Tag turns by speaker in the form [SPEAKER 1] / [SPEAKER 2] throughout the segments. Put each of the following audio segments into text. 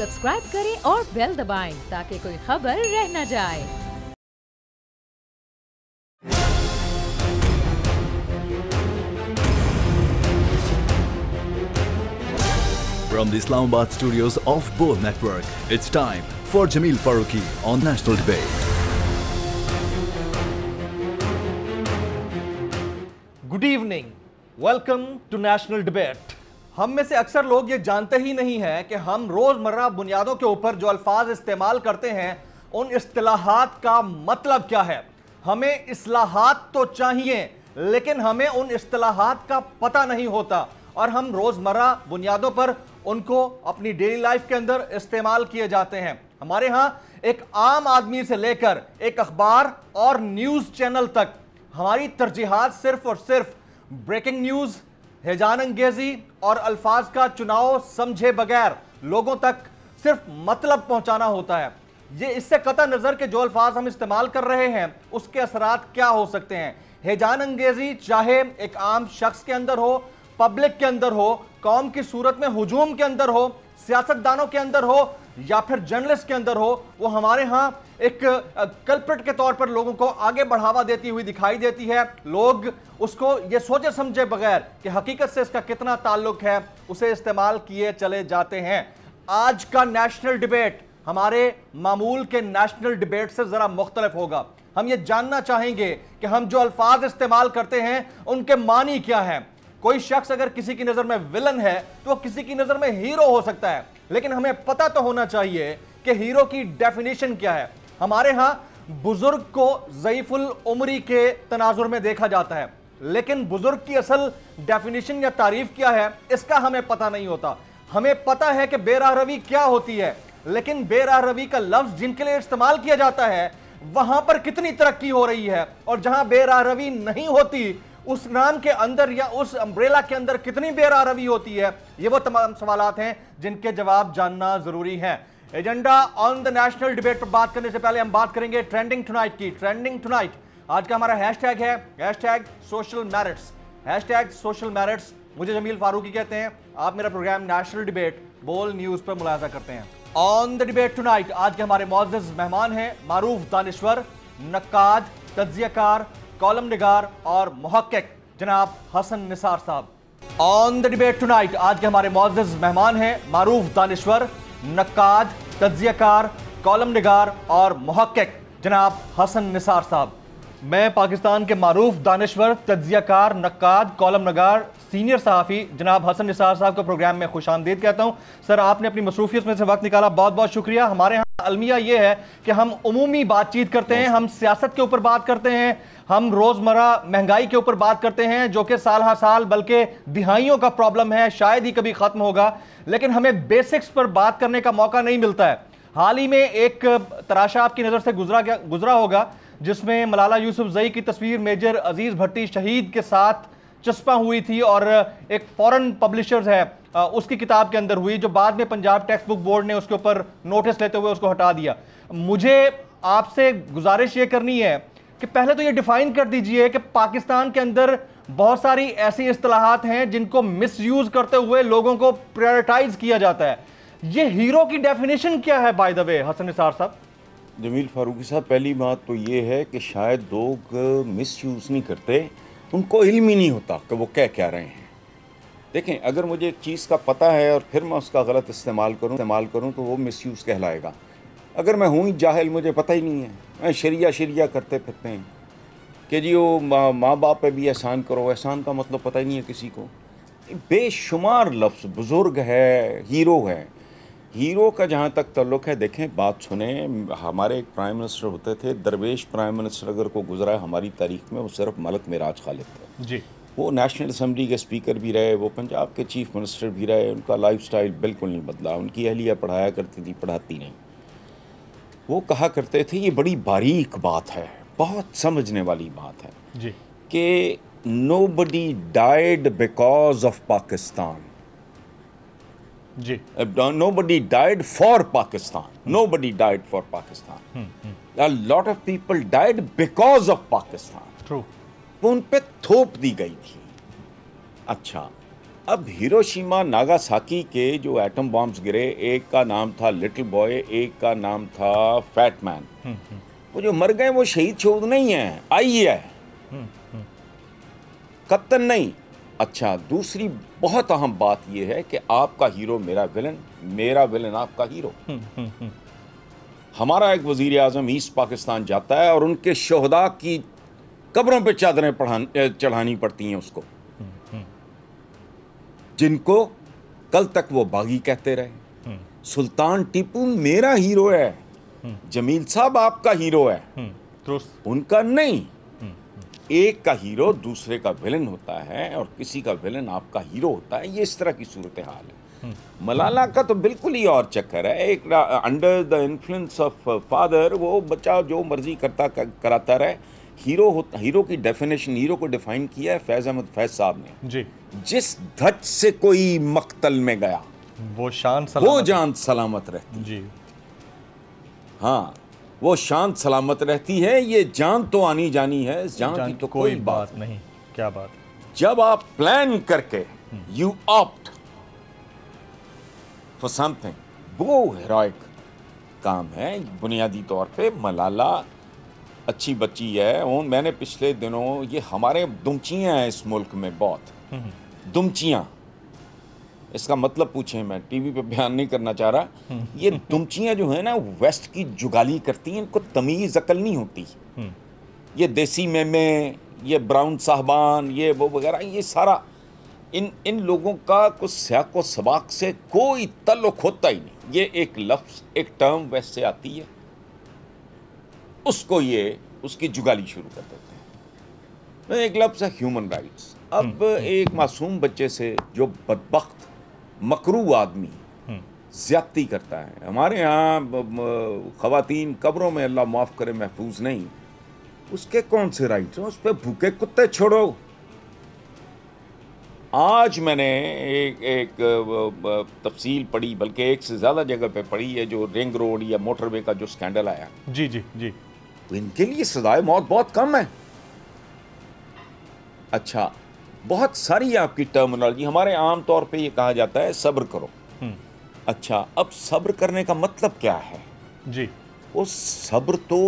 [SPEAKER 1] Subscribe करें और bell दबाएं ताकि कोई खबर रह न जाए।
[SPEAKER 2] From the Islamabad studios of Bold Network, it's time for Jameel Farooqi on National Debate.
[SPEAKER 3] Good evening, welcome to National Debate. हम में से अक्सर लोग ये जानते ही नहीं हैं कि हम रोजमर्रा बुनियादों के ऊपर जो अल्फाज इस्तेमाल करते हैं उन इस्तिलाहात का मतलब क्या है। हमें इस्लाहात तो चाहिए लेकिन हमें उन इस्तिलाहात का पता नहीं होता और हम रोजमर्रा बुनियादों पर उनको अपनी डेली लाइफ के अंदर इस्तेमाल किए जाते हैं। हमारे यहाँ एक आम आदमी से लेकर एक अखबार और न्यूज चैनल तक हमारी तरजीहात सिर्फ और सिर्फ ब्रेकिंग न्यूज, हेजान अंगेजी और अल्फाज का चुनाव समझे बगैर लोगों तक सिर्फ मतलब पहुंचाना होता है। ये इससे कतई नजर के जो अल्फाज हम इस्तेमाल कर रहे हैं उसके असरात क्या हो सकते हैं। हेजान अंगेजी चाहे एक आम शख्स के अंदर हो, पब्लिक के अंदर हो, कौम की सूरत में हुजूम के अंदर हो, सियासतदानों के अंदर हो या फिर जर्नलिस्ट के अंदर हो, वो हमारे यहाँ एक कल्प्रिट के तौर पर लोगों को आगे बढ़ावा देती हुई दिखाई देती है। लोग उसको ये सोचे समझे बगैर कि हकीकत से इसका कितना ताल्लुक है उसे इस्तेमाल किए चले जाते हैं। आज का नेशनल डिबेट हमारे मामूल के नेशनल डिबेट से जरा मुख्तलिफ होगा। हम ये जानना चाहेंगे कि हम जो अल्फाज इस्तेमाल करते हैं उनके मानी क्या है। कोई शख्स अगर किसी की नजर में विलन है तो किसी की नजर में हीरो हो सकता है, लेकिन हमें पता तो होना चाहिए कि हीरो की डेफिनेशन क्या है। हमारे यहां बुजुर्ग को ज़ईफुल उम्री के तनाजुर में देखा जाता है, लेकिन बुजुर्ग की असल डेफिनेशन या तारीफ क्या है इसका हमें पता नहीं होता। हमें पता है कि बेराह रवी क्या होती है, लेकिन बेराह रवी का लफ्ज जिनके लिए इस्तेमाल किया जाता है वहां पर कितनी तरक्की हो रही है और जहां बेराह रवी नहीं होती उस नाम के अंदर या उस अम्ब्रेला के अंदर कितनी बेराह रवी होती है। ये वो तमाम सवालात हैं जिनके जवाब जानना जरूरी है। Agenda on the national debate पर बात करने से पहले हम बात करेंगे ट्रेंडिंग टुनाइट की। ट्रेंडिंग टुनाइट आज का हमारा हैशटैग है hashtag social merits. Hashtag social merits. मुझे जमील फारूकी कहते हैं। आप मेरा प्रोग्राम नेशनल डिबेट बोल न्यूज पर मुलाजा करते हैं। ऑन द डिबेट टुनाइट आज के हमारे मुअज़्ज़ज़ मेहमान हैं मारूफ दानिश्वर, नक्काद, तज्ज़ियाकार, कॉलम निगार और मुहक्किक जनाब हसन निसार साहब। ऑन द डिबेट टुनाइट आज के हमारे मुअज़्ज़ज़ मेहमान हैं मारूफ दानिश्वर, नक्काद, तज्ज़ियाकार, कॉलम निगार और मुहक्किक जनाब हसन निसार साहब। मैं पाकिस्तान के मारूफ दानिश्वर, तज्ज़ियाकार, नक्काद, कॉलम नगार, सीनियर सहाफ़ी जनाब हसन निसार साहब को प्रोग्राम में खुशामदीद कहता हूँ। सर, आपने अपनी मसरूफियत में से वक्त निकाला, बहुत बहुत शुक्रिया। हमारे यहाँ अलमिया ये है कि हम उमूमी बातचीत करते हैं, हम सियासत के ऊपर बात करते हैं, हम रोज़मर्रा महंगाई के ऊपर बात करते हैं जो कि साल हर साल बल्कि दिहाइयों का प्रॉब्लम है, शायद ही कभी ख़त्म होगा, लेकिन हमें बेसिक्स पर बात करने का मौका नहीं मिलता है। हाल ही में एक तराशा आपकी नज़र से गुजरा होगा जिसमें मलाला यूसुफजई की तस्वीर मेजर अजीज़ भट्टी शहीद के साथ चस्पा हुई थी और एक फॉरेन पब्लिशर्स है उसकी किताब के अंदर हुई, जो बाद में पंजाब टेक्स्ट बुक बोर्ड ने उसके ऊपर नोटिस लेते हुए उसको हटा दिया। मुझे आपसे गुजारिश ये करनी है कि पहले तो ये डिफाइन कर दीजिए कि पाकिस्तान के अंदर बहुत सारी ऐसी इस्तिलाहात हैं जिनको मिसयूज करते हुए लोगों को प्रायोरिटाइज किया जाता है। ये हीरो की डेफिनेशन क्या है by the way Hasan Nisar साहब?
[SPEAKER 4] जमील फारूकी साहब, पहली बात तो ये है कि शायद लोग मिसयूज़ नहीं करते, उनको इल्म ही नहीं होता कि वो क्या रहे हैं। देखें, अगर मुझे एक चीज़ का पता है और फिर मैं उसका गलत इस्तेमाल करूं तो वो मिसयूज़ कहलाएगा। अगर मैं हूँ जाहिल, मुझे पता ही नहीं है, मैं शरिया करते फिरते हैं कि जी वो माँ बाप पे भी एहसान करो, एहसान का मतलब पता ही नहीं है किसी को। बेशुमार लफ्ज़ बुज़ुर्ग है, हीरो है। हीरो का जहाँ तक ताल्लुक़ है, देखें बात सुने, हमारे एक प्राइम मिनिस्टर होते थे, दरवेश प्राइम मिनिस्टर अगर को गुजरा है हमारी तारीख़ में, वो सिर्फ मलक मेराज खालिद थे जी। वो नेशनल असम्बली के स्पीकर भी रहे, वो पंजाब के चीफ मिनिस्टर भी रहे, उनका लाइफस्टाइल बिल्कुल नहीं बदला। उनकी अहलिया पढ़ाया करती थी, पढ़ाती नहीं। वो कहा करते थे, ये बड़ी बारीक बात है, बहुत समझने वाली बात है जी, कि nobody died because of Pakistan ji, nobody died for Pakistan, nobody died for Pakistan, a lot of people died because of Pakistan। True। वो उन पे थोप दी गई थी। अच्छा, अब हिरोशिमा नागासाकी के जो एटम बॉम्ब्स गिरे, एक का नाम था लिटिल बॉय, एक का नाम था फैट मैन। वो जो मर गए वो शहीद शोध नहीं है, आई है, कत्तन नहीं। अच्छा, दूसरी बहुत अहम बात यह है कि आपका हीरो मेरा विलन, मेरा विलन आपका हीरो। हमारा एक वजीर आजम ईस्ट पाकिस्तान जाता है और उनके शोहदा की कब्रों पे चादरें चढ़ानी पड़ती हैं उसको, जिनको कल तक वो बागी कहते रहे। सुल्तान टीपू मेरा हीरो है, जमील साहब आपका हीरो है, उनका नहीं। एक का हीरो दूसरे का विलन होता है और किसी का विलन आपका हीरो होता है। ये इस तरह की सूरत हाल है। मलाला का तो बिल्कुल ही और चक्कर है। एक under the influence of father वो बच्चा जो मर्जी कराता रहे। हीरो की डेफिनेशन, हीरो को डिफाइन किया है फैज अहमद फैज साहब ने जी। जिस धज से कोई मक्तल में गया
[SPEAKER 3] वो जान सलामत रहती जी। हाँ, वो शांत सलामत रहती है। ये जान तो आनी जानी है, जान की तो कोई बात नहीं। क्या बात।
[SPEAKER 4] जब आप प्लान करके यू ऑप्ट फॉर समथिंग, वो हेरोइक काम है। बुनियादी तौर पे मलाला अच्छी बच्ची है। और मैंने पिछले दिनों, ये हमारे दुमचियां हैं इस मुल्क में, बहुत दुमचियां, इसका मतलब पूछें, मैं टीवी पे बयान नहीं करना चाह रहा। ये दुमचियां जो है ना, वेस्ट की जुगाली करती हैं, इनको तमीज़ अकल नहीं होती। ये देसी मेमे, ये ब्राउन साहबान, ये वो वगैरह, ये सारा इन लोगों का कुछ स्याको सबाक से कोई तल्लुक होता ही नहीं। ये एक लफ्ज़, एक टर्म वेस्ट से आती है, उसको ये उसकी जुगाली शुरू कर देते हैं। एक लफ्ज़ है ह्यूमन राइट्स। अब एक मासूम बच्चे से जो बदबख्त मकरू आदमी ज़्यादती करता है, हमारे यहाँ ख़वातीन कब्रों में अल्लाह माफ़ करे महफूज नहीं, उसके कौन से राइट्स हैं? उस पर भूखे कुत्ते छोड़ो। आज मैंने एक तफसील पढ़ी, बल्कि एक से ज़्यादा जगह पे पढ़ी है, जो रिंग रोड या मोटरवे का जो स्कैंडल आया
[SPEAKER 3] जी जी जी,
[SPEAKER 4] तो इनके लिए सजाए मौत बहुत कम है। अच्छा, बहुत सारी आपकी टर्मिनोलॉजी, हमारे आम तौर पे ये कहा जाता है सब्र करो। अच्छा, अब सब्र करने का मतलब क्या है
[SPEAKER 3] जी?
[SPEAKER 4] वो सब्र तो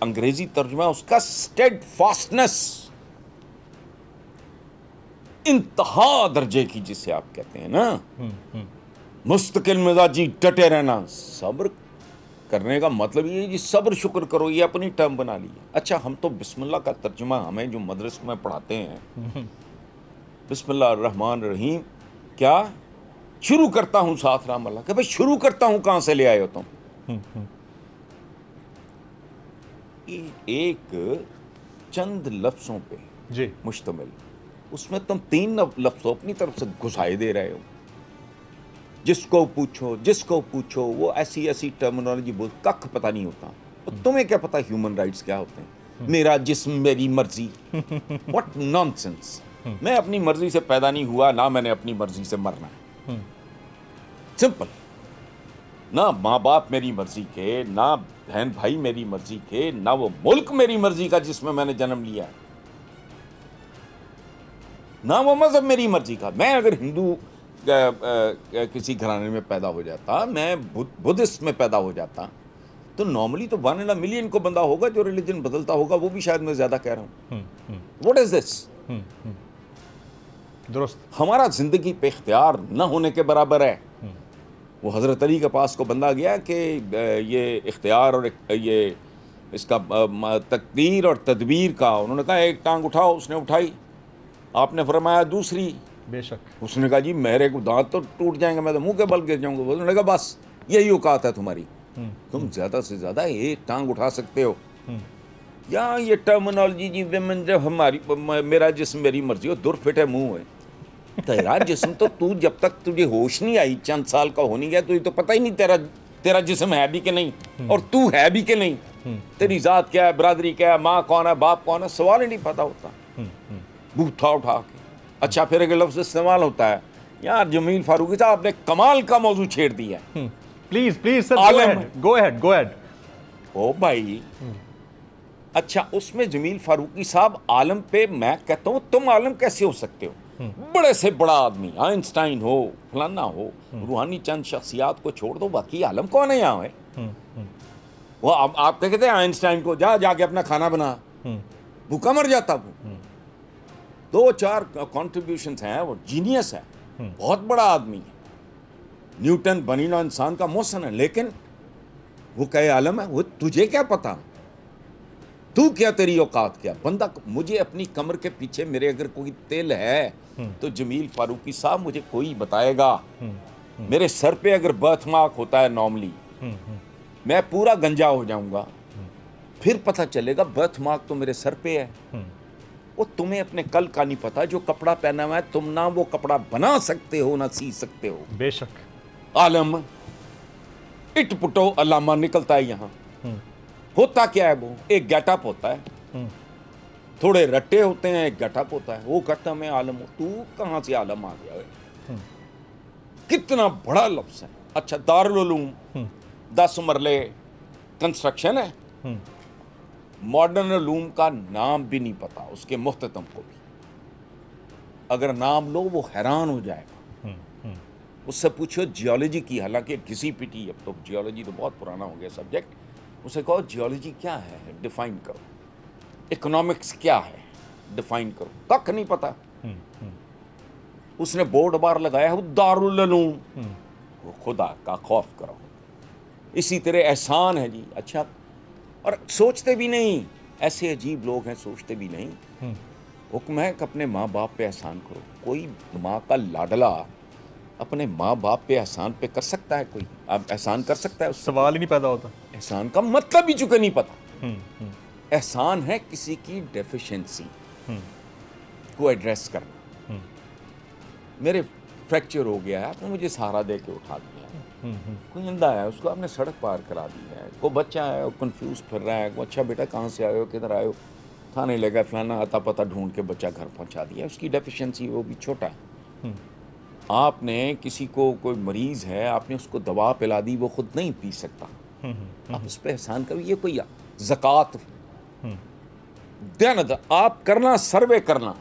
[SPEAKER 4] अंग्रेजी तर्जुमा उसका स्टेडफास्टनेस, इंतहा दर्जे की, जिसे आप कहते हैं ना मुस्तकिल मिजाजी, डटे रहना। सब्र करने का मतलब ये जी सब्र शुक्र करो, ये अपनी टर्म बना ली है। अच्छा, हम तो बिस्मिल्लाह का तर्जुमा हमें जो मदरसे में पढ़ाते हैं, बिस्मिल्लाह रहमान रहीम, क्या शुरू करता हूं साथ राम अल्लाह के। भाई शुरू करता हूं कहां से ले आए हो तुम? एक चंद लफ्जों पे
[SPEAKER 3] जी
[SPEAKER 4] मुश्तमिल, उसमें तुम 3 लफ्जों अपनी तरफ से घुसाए दे रहे हो। जिसको पूछो वो ऐसी ऐसी टर्मिनोलॉजी बोल, कख पता नहीं होता। तो तुम्हें क्या पता ह्यूमन राइट्स क्या होते हैं? मेरा जिस्म मेरी मर्जी, व्हाट नॉनसेंस। मैं अपनी मर्जी से पैदा नहीं हुआ, ना मैंने अपनी मर्जी से मरना है। सिंपल। ना माँ बाप मेरी मर्जी के, ना बहन भाई मेरी मर्जी के, ना वो मुल्क मेरी मर्जी का जिसमें मैंने जन्म लिया है, ना वो मजहब मेरी मर्जी का। मैं अगर हिंदू किसी घराने में पैदा हो जाता, मैं बुद्धिस्ट में पैदा हो जाता, तो नॉर्मली तो 1 in a million को बंदा होगा जो रिलीजन बदलता होगा। वो भी शायद मैं ज्यादा कह रहा हूँ। What is this?
[SPEAKER 3] दुरुस्त।
[SPEAKER 4] हमारा जिंदगी पे इख्तियार न होने के बराबर है। वो हजरत अली के पास को बंदा गया कि ये इख्तियार और ये इसका तकदीर और तदबीर का, उन्होंने कहा एक टांग उठाओ, उसने उठाई, आपने फरमाया दूसरी,
[SPEAKER 3] बेशक।
[SPEAKER 4] उसने कहा जी मेरे को दांत तो टूट जाएंगे, मैं तो मुंह के बल गिर जाऊंगा। उन्होंने कहा बस यही औकात है तुम्हारी, तुम ज्यादा से ज्यादा एक टांग उठा सकते हो। या ये टर्मिनोलॉजी जी विमेन, जब हमारी मेरा जिस्म मेरी मर्जी हो, दुर फिटे मुंह है तेरा जिस्म। तो तू जब तक तुझे होश नहीं आई, चंद साल का हो नहीं गया, तुझे तो पता ही नहीं तेरा जिस्म है भी कि नहीं, और तू है भी कि नहीं, तेरी जात क्या है, बरादरी क्या है, माँ कौन है, बाप कौन है, सवाल ही नहीं पता होता, बूथा उठा के। अच्छा, फिर एक लफ्ज़ इस्तेमाल होता है, यार जमील फारूकी साहब आपने कमाल का मौजू छेड़ दिया है।
[SPEAKER 3] Please sir, go ahead.
[SPEAKER 4] ओ भाई, अच्छा उसमें जमील फारूकी साहब आलम पे, मैं कहता हूँ तुम आलम कैसे हो सकते हो? बड़े से बड़ा आदमी, आइंस्टाइन हो, फलाना हो, रूहानी चंद शख्सियात को छोड़ दो, बाकी आलम कौन है यहाँ है? वो आप कहते हैं आइंस्टाइन को जाके अपना खाना बना, भूखा मर जाता वो। 2-4 कॉन्ट्रीब्यूशंस हैं, वो जीनियस है, बहुत बड़ा आदमी है। न्यूटन बनीना इंसान का मोहसन है, लेकिन वो कहे आलम है। वो तुझे क्या पता, तू क्या, तेरी औकात क्या? बंदा, मुझे अपनी कमर के पीछे मेरे अगर कोई तेल है तो जमील फारूकी साहब मुझे कोई बताएगा। मेरे सर पे अगर बर्थ मार्क होता है नॉर्मली, मैं पूरा गंजा हो जाऊंगा, फिर पता चलेगा बर्थ मार्क तो मेरे सर पे है। वो तुम्हें अपने कल का नहीं पता, जो कपड़ा पहना हुआ है तुम ना वो कपड़ा बना सकते हो ना सी सकते हो।
[SPEAKER 3] बेशक
[SPEAKER 4] आलम इट पुटो अलामा निकलता है यहाँ। होता क्या है, वो एक गेटअप होता है, थोड़े रट्टे होते हैं, एक गेटअप होता है। वो कहता मैं आलम हूं, तू कहां से आलम आ गया है? कितना बड़ा लफ्ज है। अच्छा, दारुल उलूम 10 मरले कंस्ट्रक्शन है, मॉडर्न उलूम का नाम भी नहीं पता उसके मुख्ततम को भी। अगर नाम लो वो हैरान हो जाएगा। उससे पूछो जियोलॉजी की, हालांकि किसी पीटी, अब तो जियोलॉजी तो बहुत पुराना हो गया सब्जेक्ट। उसे कहो जियोलॉजी क्या है, डिफाइन करो। इकोनॉमिक्स क्या है, डिफाइन करो। कख नहीं पता। उसने बोर्ड बार लगाया है दारुल उलूम। वो खुदा का खौफ करो। इसी तरह एहसान है जी। अच्छा, और सोचते भी नहीं, ऐसे अजीब लोग हैं, सोचते भी नहीं। हुक्म है कि अपने माँ बाप पे एहसान करो। कोई माँ का लाडला अपने माँ बाप पे एहसान पे कर सकता है? कोई आप एहसान कर सकता है? उस
[SPEAKER 3] सवाल ही नहीं पैदा होता।
[SPEAKER 4] एहसान का मतलब ही चुके नहीं पता। एहसान है किसी की डेफिशिएंसी को एड्रेस करना। मेरे फ्रैक्चर हो गया है, आपने मुझे सहारा दे के उठा दिया है। कोई अंधा है, उसको आपने सड़क पार करा दी है। कोई बच्चा है, वो कंफ्यूज फिर रहा है, वो अच्छा बेटा कहाँ से आए हो, किधर आए हो, थाने लगा फलाना, आता पता ढूंढ के बच्चा घर पहुँचा दिया। उसकी डेफिशिएंसी वो भी छोटा है। आपने किसी को, कोई मरीज़ है, आपने उसको दवा पिला दी, वो खुद नहीं पी सकता, आप उस पर एहसान करो। ये कोई ज़कात देना, आप करना, सर्वे करना।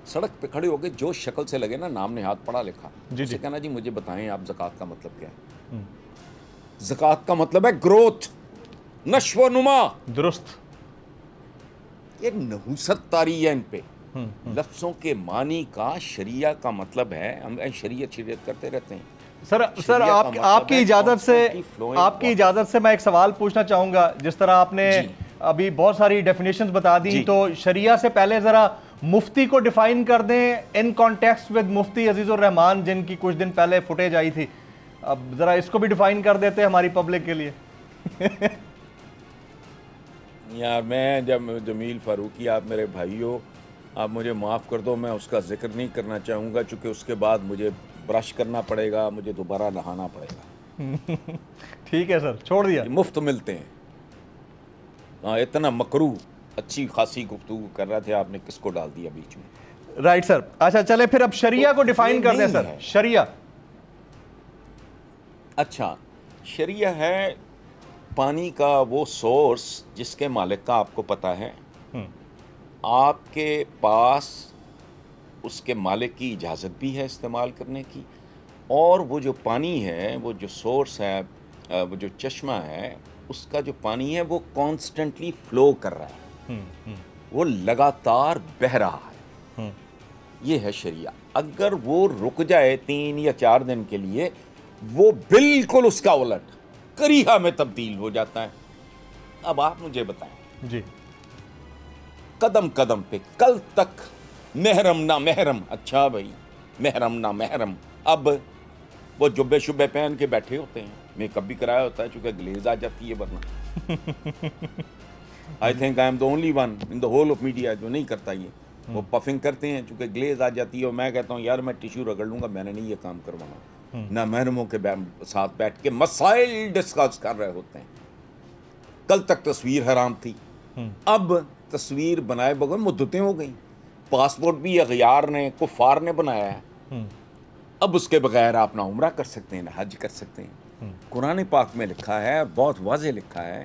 [SPEAKER 4] सड़क पे खड़े होके जो शक्ल से लगे ना, नाम ने हाथ पढ़ा लिखा, उसे कहना जी मुझे बताएं आप ज़कात का मतलब क्या है। ज़कात का मतलब है ग्रोथ, नश्व नुमा।
[SPEAKER 3] दुरुस्त।
[SPEAKER 4] एक नहुसत तारी है इन पे। लफ्ज़ों के मानी का शरिया का मतलब है, हम शरीयत करते रहते हैं।
[SPEAKER 3] सर आपकी इजाज़त से मैं एक सवाल पूछना चाहूँगा। जिस तरह आपने अभी बहुत सारी डेफिनेशंस बता दी, तो शरिया से पहले ज़रा मुफ्ती को डिफाइन कर दें इन कॉन्टेक्स्ट विद मुफ्ती अजीज़ुर रहमान, जिनकी कुछ दिन पहले फुटेज आई थी। अब ज़रा इसको भी डिफाइन कर देते हैं हमारी पब्लिक के लिए।
[SPEAKER 4] यार मैं जब जमील फारूकी, आप मेरे भाई हो, आप मुझे माफ़ कर दो, मैं उसका जिक्र नहीं करना चाहूँगा, चूँकि उसके बाद मुझे ब्रश करना पड़ेगा, मुझे दोबारा नहाना पड़ेगा।
[SPEAKER 3] ठीक है सर, छोड़ दिया।
[SPEAKER 4] मुफ्त मिलते हैं। हाँ, इतना मकरू अच्छी खासी गुफ्तगू कर रहे थे, आपने किसको डाल दिया बीच में?
[SPEAKER 3] Right sir. अच्छा चले फिर अब शरिया को डिफाइन कर दें सर। शरिया,
[SPEAKER 4] अच्छा, शरिया है पानी का वो सोर्स जिसके मालिक का आपको पता है, आपके पास उसके मालिक की इजाज़त भी है इस्तेमाल करने की, और वो जो पानी है, वो जो सोर्स है, वो जो चश्मा है, उसका जो पानी है वो कॉन्स्टेंटली फ्लो कर रहा है, वो लगातार बह रहा है। ये है शरिया। अगर वो रुक जाए 3 या 4 दिन के लिए, वो बिल्कुल उसका उलट करीहा में तब्दील हो जाता है। अब आप मुझे बताएं
[SPEAKER 3] जी,
[SPEAKER 4] कदम कदम पे कल तक महरम ना महरम, अच्छा भाई महरम ना महरम, अब वो जुब्बे शुब्बे पहन के बैठे होते हैं, मेकअप भी कराया होता है, चूंकि ग्लेज आ जाती है वरना। I think I am the only one in the whole of media जो नहीं करता ये। वो पफिंग करते हैं चूंकि ग्लेज आ जाती है, और मैं कहता हूँ यार मैं टिश्यू रगड़ लूंगा, मैंने नहीं ये काम करवाना। ना महरमों के साथ बैठ के मसाइल डिस्कस कर रहे होते हैं। कल तक तस्वीर हराम थी, अब तस्वीर बनाए बगैर मुद्दतें हो गई। पासपोर्ट भी अगयार ने, कुफार ने बनाया है। अब उसके बगैर आप ना उम्रा कर सकते हैं ना हज कर सकते हैं। कुरान पाक में लिखा है, बहुत वाज़ेह लिखा है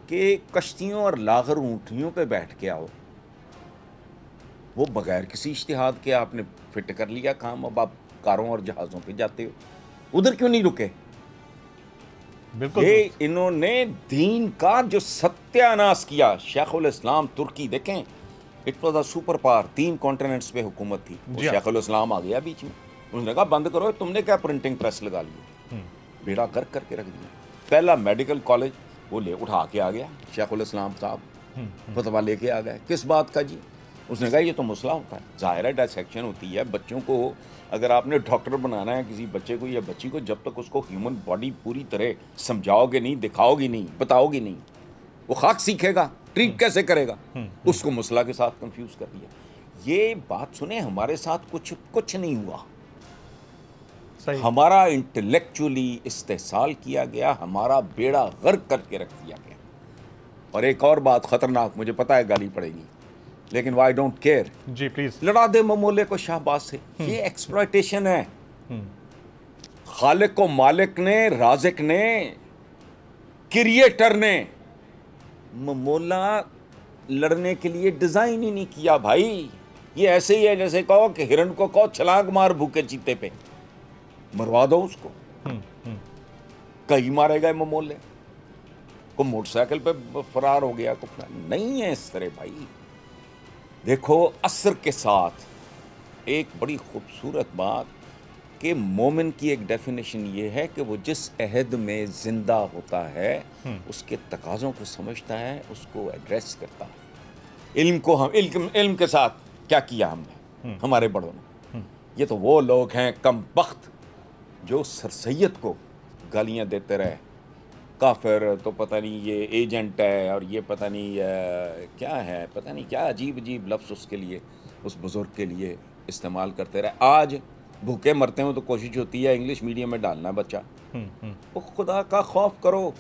[SPEAKER 4] कि कश्तियों और लागर ऊँटनियों पे बैठ के आओ, वो बगैर किसी इज्तिहाद के आपने फिट कर लिया काम, अब आप कारों और जहाज़ों पे जाते हो। उधर क्यों नहीं रुके?
[SPEAKER 3] बिल्कुल।
[SPEAKER 4] ये इन्होंने दीन का जो सत्यानाश किया। शेखुल इस्लाम तुर्की देखें, it was a super power, 3 continents पे हुकूमत थी। वो शेखुल इस्लाम आ गया बीच में, उन्होंने कहा बंद करो, तुमने क्या प्रिंटिंग प्रेस लगा ली, बेड़ा गर्क करके रख दिया। पहला मेडिकल कॉलेज वो ले उठा के आ गया शेखुल इस्लाम साहब, फतवा लेके आ गए। किस बात का जी? उसने कहा ये तो मसला होता है, ज़ाहिर है डायसेक्शन होती है। बच्चों को अगर आपने डॉक्टर बनाना है किसी बच्चे को या बच्ची को, जब तक उसको ह्यूमन बॉडी पूरी तरह समझाओगे नहीं, दिखाओगे नहीं, बताओगे नहीं, वो खाक सीखेगा, ट्रीट कैसे करेगा? उसको मसला के साथ कंफ्यूज कर दिया। ये बात सुने, हमारे साथ कुछ नहीं हुआ।
[SPEAKER 3] सही।
[SPEAKER 4] हमारा इंटेलेक्चुअली इस्तेहसाल किया गया, हमारा बेड़ा गर्क करके रख दिया गया। और एक और बात खतरनाक, मुझे पता है गाली पड़ेगी, लेकिन वाई डोंट केयर
[SPEAKER 3] जी, प्लीज।
[SPEAKER 4] लड़ा दे ममोले को शाहबाज से। ये एक्सप्लॉयटेशन है। खालिक को मालिक ने, राजिक ने, क्रिएटर ने ममोला लड़ने के लिए डिजाइन ही नहीं किया भाई। ये ऐसे ही है जैसे कहो कि हिरण को कहो छलांग मार भूखे चीते पे, मरवा दो उसको। कई मारे गए ममोले को, मोटरसाइकिल पे फरार हो गया को, नहीं है इस तरह भाई। देखो असर के साथ एक बड़ी खूबसूरत बात कि मोमिन की एक डेफिनेशन ये है कि वो जिस अहद में जिंदा होता है उसके तकाज़ों को समझता है, उसको एड्रेस करता है। इल्म को हम इल्म के साथ क्या किया हमने, हमारे बड़ों ने। ये तो वो लोग हैं कमबख्त जो सर सैयद को गालियां देते रहे, काफिर तो पता नहीं ये एजेंट है और ये पता नहीं क्या है, पता नहीं क्या अजीब अजीब लफ्ज़ उसके लिए, उस बुज़ुर्ग के लिए इस्तेमाल करते रहे। आज भूखे मरते हो तो कोशिश होती है इंग्लिश मीडियम में डालना है बच्चा। वो खुदा का खौफ करो।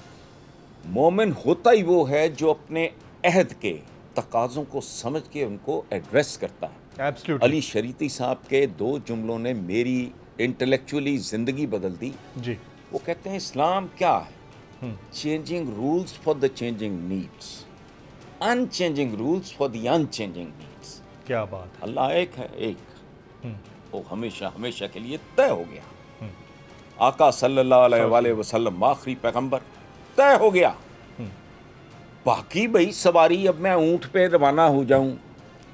[SPEAKER 4] मोमिन होता ही वो है जो अपने अहद के तकाज़ों को समझ के उनको एड्रेस करता है।
[SPEAKER 3] Absolutely.
[SPEAKER 4] अली शरीती साहब के 2 जुमलों ने मेरी इंटेलेक्चुअली ज़िंदगी बदल दी
[SPEAKER 3] जी।
[SPEAKER 4] वो कहते हैं इस्लाम क्या है? Changing rules for the changing needs, unchanging rules for the unchanging needs.
[SPEAKER 3] क्या बात है।
[SPEAKER 4] अल्लाह एक है, एक वो हमेशा हमेशा के लिए तय हो गया। आका सल्लल्लाहु अलैहि वसल्लम आखिरी पैगंबर, तय हो गया। बाकी भाई सवारी, अब मैं ऊंट पे रवाना हो जाऊं,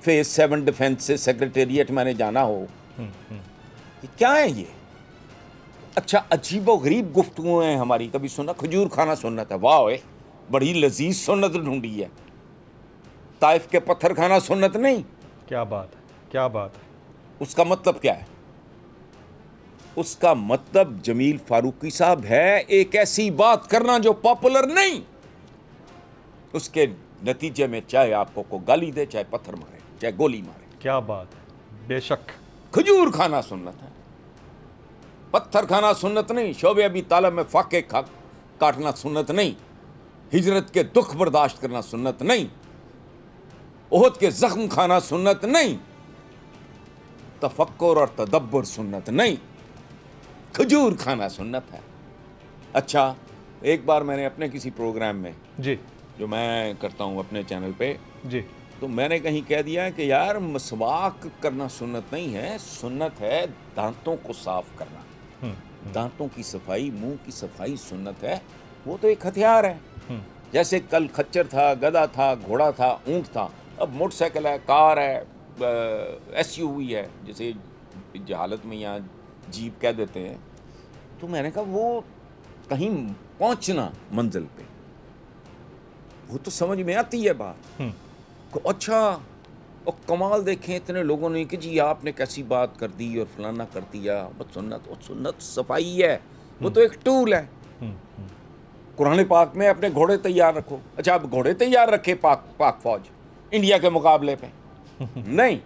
[SPEAKER 4] फेज 7 डिफेंस से सेक्रेटेरिएट मैंने जाना हो, ये क्या है ये? अच्छा, अजीबो गरीब गुफ्तगू हैं हमारी। कभी सुना खजूर खाना सुन्नत है? वाह, बड़ी लजीज सुन्नत ढूंढी है। ताइफ के पत्थर खाना सुन्नत नहीं?
[SPEAKER 3] क्या बात है, क्या बात है।
[SPEAKER 4] उसका मतलब क्या है? उसका मतलब जमील फारूकी साहब है एक ऐसी बात करना जो पॉपुलर नहीं, उसके नतीजे में चाहे आपको को गाली दे, चाहे पत्थर मारे, चाहे गोली मारे।
[SPEAKER 3] क्या बात है, बेशक।
[SPEAKER 4] खजूर खाना सुन्नत है, पत्थर खाना सुन्नत नहीं। शोबे अभी तालब में फाके काटना सुन्नत नहीं। हिजरत के दुख बर्दाश्त करना सुन्नत नहीं। ओहद के जख्म खाना सुन्नत नहीं। तफक्कुर और तदब्बर सुन्नत नहीं। खजूर खाना सुन्नत है। अच्छा, एक बार मैंने अपने किसी प्रोग्राम में,
[SPEAKER 3] जी,
[SPEAKER 4] जो मैं करता हूँ अपने चैनल पे,
[SPEAKER 3] जी,
[SPEAKER 4] तो मैंने कहीं कह दिया कि यार मसवाक करना सुन्नत नहीं है, सुन्नत है दांतों को साफ करना। दांतों की सफाई, मुंह की सफाई सुन्नत है। वो तो एक हथियार है। जैसे कल खच्चर था, गधा था, घोड़ा था, ऊंट था, अब मोटरसाइकिल है, कार है, SUV है, जैसे जहालत में यहाँ जीप कह देते हैं। तो मैंने कहा वो कहीं पहुंचना मंजिल पे, वो तो समझ में आती है बात। अच्छा, और कमाल देखें इतने लोगों ने कि जी आपने कैसी बात कर दी और फलाना कर दिया। बस सुन्नत सफाई है, वो तो एक टूल है। कुरान पाक में अपने घोड़े तैयार रखो। अच्छा, अब घोड़े तैयार रखे पाक फौज इंडिया के मुकाबले पे? नहीं,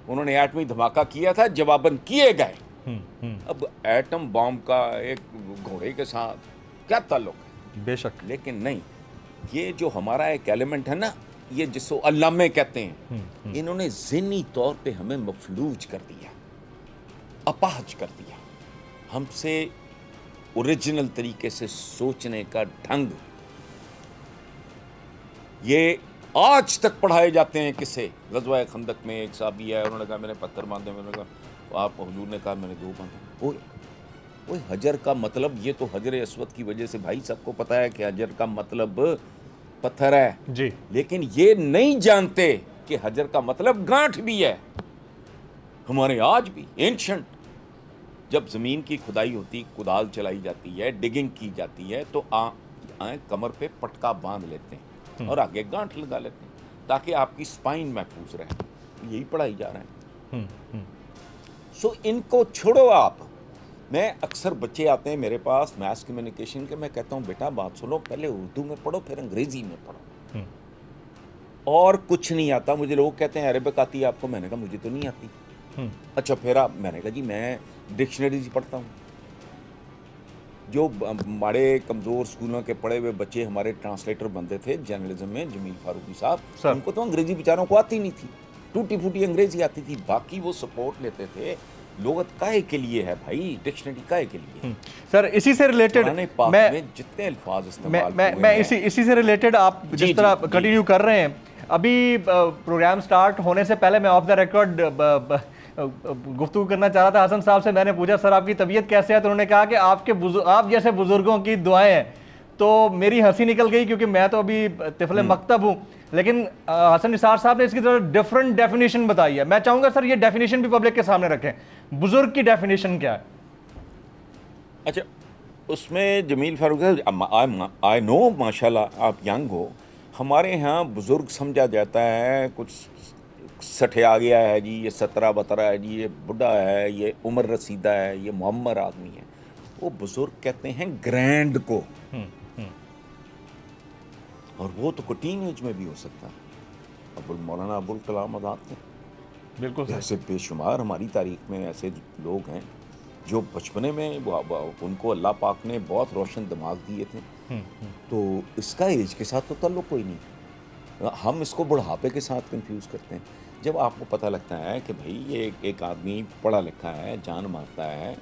[SPEAKER 4] उन्होंने एटमी धमाका किया था, जवाबन किए गए। अब एटम बॉम्ब का एक घोड़े के साथ क्या ताल्लुक है?
[SPEAKER 3] बेशक।
[SPEAKER 4] लेकिन नहीं, ये जो हमारा एक एलिमेंट है ना, ये जिसको अल्लामे कहते हैं, इन्होंने ज़हनी तौर पे हमें मफलूज कर दिया, अपाहज कर दिया। हमसे ओरिजिनल तरीके से सोचने का ढंग, ये आज तक पढ़ाए जाते हैं किस्से। ग़ज़वा खंदक में एक साहबी है, उन्होंने कहा मैंने पत्थर बांधे, मैंने कहा आप हुजूर ने कहा मैंने 2 बांधे। ओए हजर का मतलब, ये तो हजर अस्वद की वजह से भाई सबको पता है कि हजर का मतलब पत्थर है
[SPEAKER 3] जी,
[SPEAKER 4] लेकिन ये नहीं जानते कि हजर का मतलब गांठ भी है। हमारे आज भी एंशंट जब ज़मीन की खुदाई होती, कुदाल चलाई जाती है, डिगिंग की जाती है, तो कमर पे पटका बांध लेते हैं और आगे गांठ लगा लेते हैं ताकि आपकी स्पाइन महफूज रहे। यही पढ़ाई जा रहा है। सो इनको छोड़ो आप। मैं अक्सर बच्चे आते हैं मेरे पास मैथ्स कम्युनिकेशन के, मैं कहता हूँ बेटा बात सुनो, पहले उर्दू में पढ़ो फिर अंग्रेजी में पढ़ो, और कुछ नहीं आता। मुझे लोग कहते हैं अरबिक आती है आपको, मैंने कहा मुझे तो नहीं आती। अच्छा फिर आप, मैंने कहा जी मैं डिक्शनरीज पढ़ता हूँ। जो बड़े कमज़ोर स्कूलों के पढ़े हुए बच्चे हमारे ट्रांसलेटर बनते थे जर्नलिज्म में, जमील फारूकी साहब, उनको तो अंग्रेजी बेचारों को आती नहीं थी, टूटी फूटी अंग्रेजी आती थी, बाकी वो सपोर्ट लेते थे। लोगत काहे के लिए है भाई डिक्शनरी, काहे के लिए?
[SPEAKER 3] सर इसी से रिलेटेड मैं
[SPEAKER 4] जितने अल्फाज इस्तेमाल
[SPEAKER 3] मैं इसी से रिलेटेड आप जिस तरह कंटिन्यू कर रहे हैं, अभी प्रोग्राम स्टार्ट होने से पहले मैं ऑफ द रिकॉर्ड गुफ्तगू करना चाह रहा था हसन साहब से। मैंने पूछा सर आपकी तबीयत कैसे है, तो उन्होंने कहा कि आप जैसे बुजुर्गों की दुआएं हैं। तो मेरी हंसी निकल गई क्योंकि मैं तो अभी तिफले मकतब हूँ, लेकिन हसन निसार साहब ने इसकी थोड़ा डिफरेंट डेफिनेशन बताई है। मैं चाहूंगा सर ये डेफिनेशन भी पब्लिक के सामने रखें, बुजुर्ग की डेफिनेशन क्या है?
[SPEAKER 4] अच्छा, उसमें जमील फारूक आई नो माशाल्लाह आप यंग हो, हमारे यहाँ बुजुर्ग समझा जाता है कुछ 60 आ गया है जी, ये 17-12 है जी, ये बुढ़ा है, ये उम्र रसीदा है, ये मुअम्मर आदमी है। वो बुजुर्ग कहते हैं ग्रैंड को, और वो तो टीन एज में भी हो सकता है। मौलाना अबुल कलाम आज़ाद थे,
[SPEAKER 3] बिल्कुल
[SPEAKER 4] ऐसे बेशुमार हमारी तारीख में ऐसे लोग हैं जो बचपने में उनको अल्लाह पाक ने बहुत रोशन दिमाग दिए थे। तो इसका एज के साथ तो ताल्लुक कोई नहीं, हम इसको बुढ़ापे के साथ कंफ्यूज करते हैं। जब आपको पता लगता है कि भाई ये एक आदमी पढ़ा लिखा है, जान मारता है,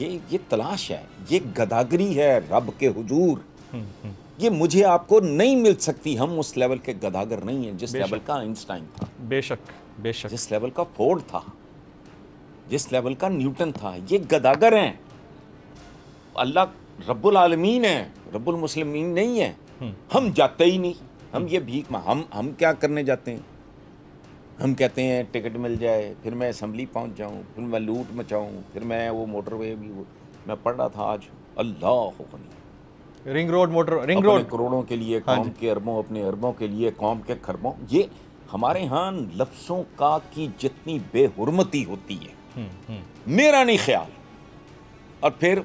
[SPEAKER 4] ये तलाश है, ये गदागरी है रब के हुजूर, ये मुझे आपको नहीं मिल सकती। हम उस लेवल के गदागर नहीं हैं जिस लेवल का आइंस्टाइन था,
[SPEAKER 3] बेशक बेशक,
[SPEAKER 4] जिस लेवल का फोर्ड था, जिस लेवल का न्यूटन था। ये गदागर हैं। अल्लाह रब्बुल आलमीन है, रब्बुल मुस्लिमीन नहीं है। हम जाते ही नहीं, हम ये भीख में हम क्या करने जाते हैं? हम कहते हैं टिकट मिल जाए, फिर मैं असम्बली पहुंच जाऊं, फिर मैं लूट मचाऊं, फिर मैं वो मोटरवे भी मैं पढ़ रहा था आज, अल्लाह
[SPEAKER 3] ring road, motor ring road,
[SPEAKER 4] करोड़ों के लिए कौम के अरबों, अपने अरबों के लिए कौम के खरबों। ये हमारे यहाँ लफ्ज़ों का की जितनी बेहुरमती होती है, मेरा नहीं ख्याल। और फिर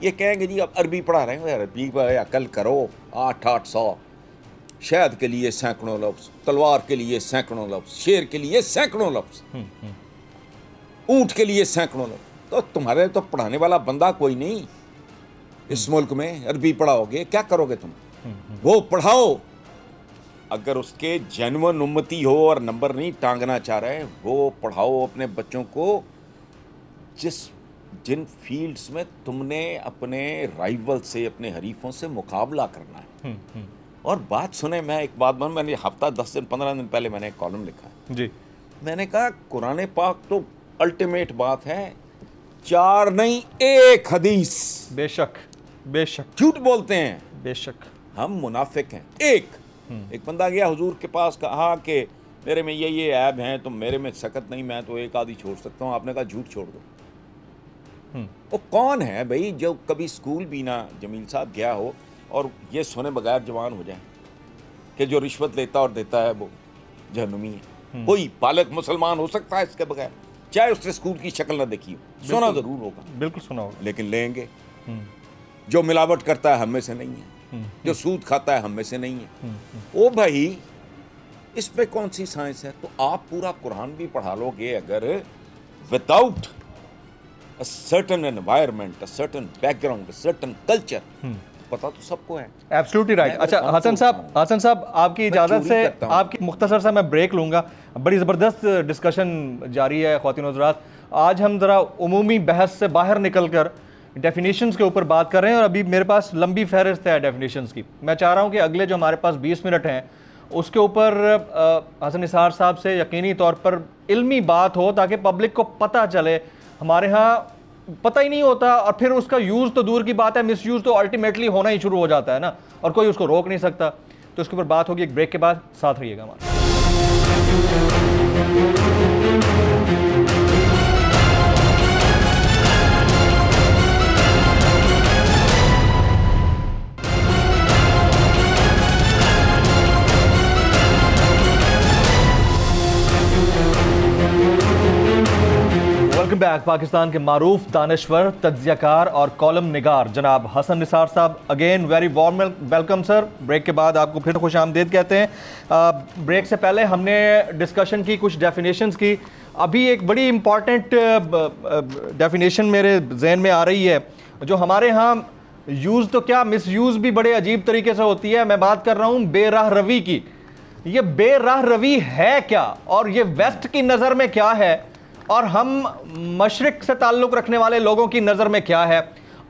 [SPEAKER 4] ये कहेंगे जी अब अरबी पढ़ा रहे हैं, अरबी अकल करो, 800 शहद के लिए सैकड़ों लफ्ज़, तलवार के लिए सैकड़ों लफ्ज़, शेर के लिए सैकड़ों लफ्ज़, ऊंट के लिए सैकड़ों लफ्ज़। तो तुम्हारे तो पढ़ाने वाला बंदा कोई नहीं इस मुल्क में। अरबी पढ़ाओगे क्या करोगे तुम? वो पढ़ाओ, अगर उसके जेन्युइन उम्मती हो और नंबर नहीं टांगना चाह रहे, वो पढ़ाओ अपने बच्चों को जिन फील्ड्स में तुमने अपने राइवल से, अपने हरीफों से मुकाबला करना है। और बात सुने, मैं एक बात मैंने हफ्ता 10 दिन 15 दिन पहले मैंने एक कॉलम लिखा है
[SPEAKER 3] जी।
[SPEAKER 4] मैंने कहा कुरान पाक तो अल्टीमेट बात है, 4 नहीं 1 हदीस।
[SPEAKER 3] बेशक बेशक,
[SPEAKER 4] झूठ बोलते हैं,
[SPEAKER 3] बेशक
[SPEAKER 4] हम मुनाफिक हैं। एक बंदा गया हुजूर के पास, कहा कि मेरे में ये ऐब हैं, तो मेरे में सकत नहीं, मैं तो एक आधी छोड़ सकता हूँ। आपने कहा झूठ छोड़ दो। वो कौन है भाई जो कभी स्कूल भी ना जमील साहब गया हो और ये सुने बगैर जवान हो जाए कि जो रिश्वत लेता और देता है वो जहन्नुमी है? कोई बालक मुसलमान हो सकता है इसके बगैर, चाहे उसने स्कूल की शक्ल ना देखी हो। सुना जरूर होगा,
[SPEAKER 3] बिल्कुल सुना होगा,
[SPEAKER 4] लेकिन लेंगे। जो मिलावट करता है हम में से नहीं है, जो सूद खाता है हम में से नहीं है। ओ भाई, इस पे कौन सी साइंस है? तो आप पूरा कुरान भी पढ़ा लोगे अगर without a certain environment, a certain background, a certain culture, पता तो सबको है।
[SPEAKER 3] Absolutely right. अच्छा हसन साहब आपकी इजाज़त से आपकी मुख्तसर सा मैं ब्रेक लूँगा। बड़ी ज़बरदस्त डिस्कशन जारी है ख़वातीन हज़रात। आज हम ज़रा उमूमी बहस से बाहर निकल कर डेफिनेशंस के ऊपर बात कर रहे हैं, और अभी मेरे पास लंबी फहरिस्त है डेफिनेशंस की। मैं चाह रहा हूँ कि अगले जो हमारे पास 20 मिनट हैं उसके ऊपर हसन निसार साहब से यकीनी तौर पर इल्मी बात हो, ताकि पब्लिक को पता चले। हमारे यहाँ पता ही नहीं होता, और फिर उसका यूज़ तो दूर की बात है, मिस यूज़ तो अल्टीमेटली होना ही शुरू हो जाता है ना, और कोई उसको रोक नहीं सकता। तो उसके ऊपर बात होगी एक ब्रेक के बाद। साथ रहिएगा हमारे। Welcome back. पाकिस्तान के मारूफ दानिश्वर, तज्जियाकार और कॉलम निगार जनाब हसन निसार साहब, again very warm welcome sir. Break के बाद आपको फिर खुश आमदीद कहते हैं। ब्रेक से पहले हमने डिस्कशन की, कुछ डेफिनेशंस की। अभी एक बड़ी इंपॉर्टेंट डेफिनेशन मेरे जहन में आ रही है, जो हमारे यहाँ यूज़ तो क्या, मिस यूज़ भी बड़े अजीब तरीके से होती है। मैं बात कर रहा हूँ बेराह रवी की। ये बेराह रवी है क्या, और ये वेस्ट की नज़र में क्या है, और हम मशरिक से ताल्लुक़ रखने वाले लोगों की नज़र में क्या है,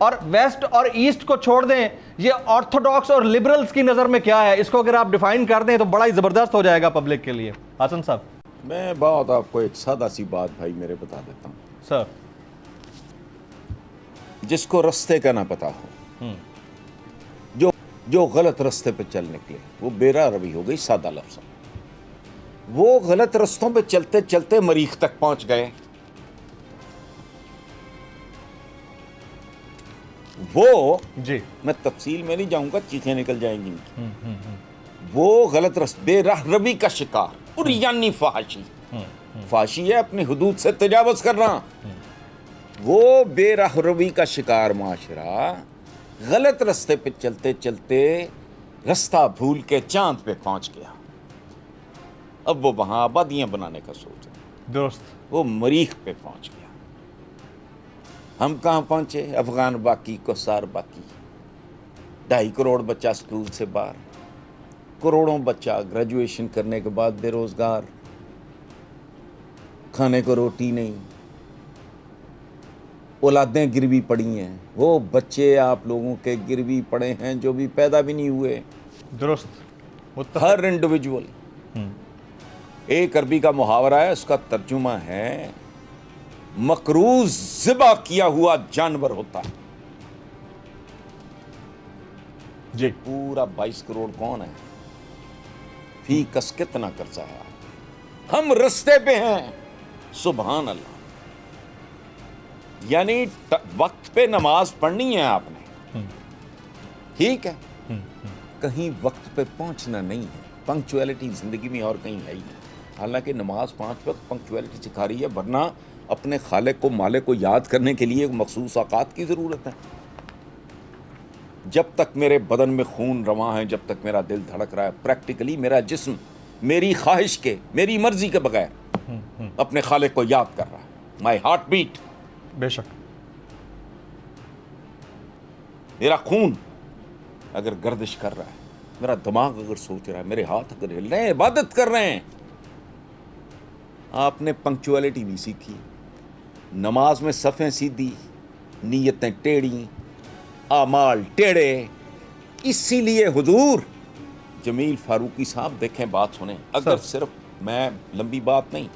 [SPEAKER 3] और वेस्ट और ईस्ट को छोड़ दें, ये ऑर्थोडॉक्स और लिबरल्स की नज़र में क्या है। इसको अगर आप डिफाइन कर दें तो बड़ा ही ज़बरदस्त हो जाएगा पब्लिक के लिए। हसन साहब,
[SPEAKER 4] मैं बात आपको एक सादा सी बात भाई मेरे बता देता हूँ।
[SPEAKER 3] सर,
[SPEAKER 4] जिसको रास्ते का ना पता हो, जो गलत रास्ते पे चल निकले, वो बेराह रवी हो गई। सादा लफ्ज़, वो गलत रास्तों पे चलते चलते मरीख तक पहुंच गए। वो
[SPEAKER 3] जी,
[SPEAKER 4] मैं तफसील में नहीं जाऊंगा, चीखें निकल जाएंगी। वो गलत रास्ते, बेराह रवी का शिकार, उरियानी फाहशी। फाहशी है अपनी हुदूद से तजावुज करना। वो बेराह रवी का शिकार माशरा गलत रास्ते पे चलते चलते रास्ता भूल के चांद पे पहुंच गया। अब वो वहां आबादियां बनाने का सोच रहे,
[SPEAKER 3] दुरुस्त।
[SPEAKER 4] वो मरीख पे पहुंच गया। हम कहाँ पहुंचे? अफगान बाकी, कोसार बाकी। 2.5 करोड़ बच्चा स्कूल से बाहर, करोड़ों बच्चा ग्रेजुएशन करने के बाद बेरोजगार, खाने को रोटी नहीं, औलादें गिरवी पड़ी हैं। वो बच्चे आप लोगों के गिरवी पड़े हैं जो भी पैदा भी नहीं हुए।
[SPEAKER 3] दुरुस्त।
[SPEAKER 4] हर इंडिविजुअल। एक अरबी का मुहावरा है, उसका तर्जुमा है मकरूज ज़िबा किया हुआ जानवर होता है।
[SPEAKER 3] जी,
[SPEAKER 4] पूरा 22 करोड़ कौन है? फी कस कितना कर्जा है? हम रास्ते पे हैं। सुभान अल्लाह। यानी वक्त पे नमाज पढ़नी है आपने, ठीक है, कहीं वक्त पे पहुंचना नहीं है। पंक्चुअलिटी जिंदगी में और कहीं है ही नहीं। हालांकि नमाज 5 वक्त पंक्चुअलिटी सिखा रही है, वरना अपने खालिक को, मालिक को याद करने के लिए मखसूस औकात की ज़रूरत है। जब तक मेरे बदन में खून रवां है, जब तक मेरा दिल धड़क रहा है, प्रैक्टिकली मेरा जिस्म मेरी ख्वाहिश के, मेरी मर्जी के बगैर अपने खालिक को याद कर रहा है। माई हार्ट बीट,
[SPEAKER 3] बेशक।
[SPEAKER 4] मेरा खून अगर गर्दिश कर रहा है, मेरा दिमाग अगर सोच रहा है, मेरे हाथ अगर हिल रहे हैं, इबादत कर रहे हैं। आपने पंक्चुअलिटी नहीं सीखी। नमाज में सफ़ें सीधी, नीयतें टेढ़ी, आमाल टेढ़े। इसीलिए हुजूर जमील फारूकी साहब, देखें बात सुने, अगर सिर्फ, मैं लंबी बात नहीं,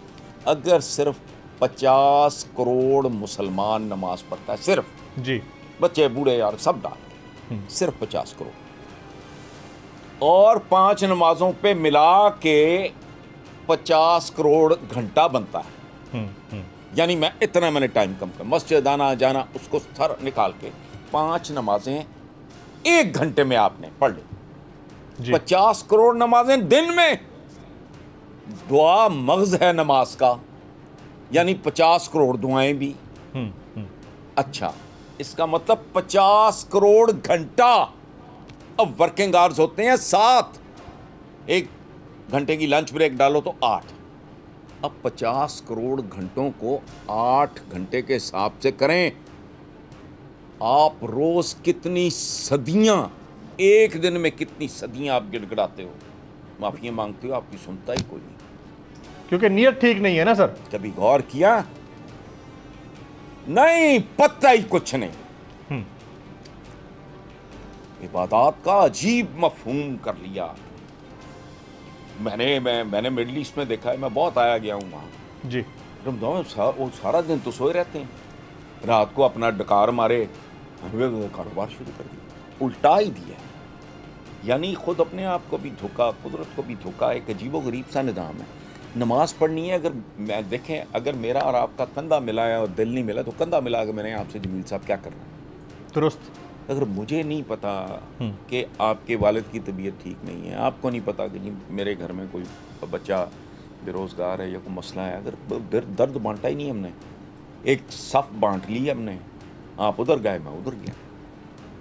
[SPEAKER 4] अगर सिर्फ 50 करोड़ मुसलमान नमाज पढ़ता है, सिर्फ
[SPEAKER 3] जी,
[SPEAKER 4] बच्चे बूढ़े यार सब डाल के, सिर्फ 50 करोड़, और 5 नमाजों पे मिला के 50 करोड़ घंटा बनता है। यानी मैंने टाइम कम कर, मस्जिद आना जाना, उसको सर निकाल के 5 नमाजें 1 घंटे में आपने पढ़ ली। 50 करोड़ नमाजें दिन में। दुआ मगज है नमाज का, यानी 50 करोड़ दुआएं भी। अच्छा, इसका मतलब 50 करोड़ घंटा। अब वर्किंग आवर्स होते हैं 7, 1 घंटे की लंच ब्रेक डालो तो 8। अब 50 करोड़ घंटों को 8 घंटे के हिसाब से करें। आप रोज कितनी सदियां, एक दिन में कितनी सदियां आप गिड़गिड़ाते हो, माफिया मांगते हो, आपकी सुनता ही कोई नहीं,
[SPEAKER 3] क्योंकि नीयत ठीक नहीं है ना सर।
[SPEAKER 4] कभी गौर किया? नहीं, पता ही कुछ नहीं। इबादत का अजीब मफहूम कर लिया। मैंने मिडल ईस्ट में देखा है, मैं बहुत आया गया हूँ वहाँ।
[SPEAKER 3] जी।
[SPEAKER 4] रमजान में वो सारा दिन तो सोए रहते हैं, रात को अपना डकार मारे कारोबार शुरू कर दिया, उल्टा ही दिया। यानी खुद अपने आप को भी धोखा, कुदरत को भी धोखा। एक अजीबो-गरीब सा निज़ाम है। नमाज पढ़नी है, अगर मैं देखें, अगर मेरा और आपका कंधा मिला है और दिल नहीं मिला तो कंधा मिला के मैंने आपसे जमील साहब क्या करना है?
[SPEAKER 3] दुरुस्त।
[SPEAKER 4] अगर मुझे नहीं पता कि आपके वालिद की तबीयत ठीक नहीं है, आपको नहीं पता कि जी मेरे घर में कोई बच्चा बेरोज़गार है या कोई मसला है, अगर दर्द बांटा ही नहीं हमने, एक सफ़ बांट ली हमने, आप उधर गए मैं उधर गया।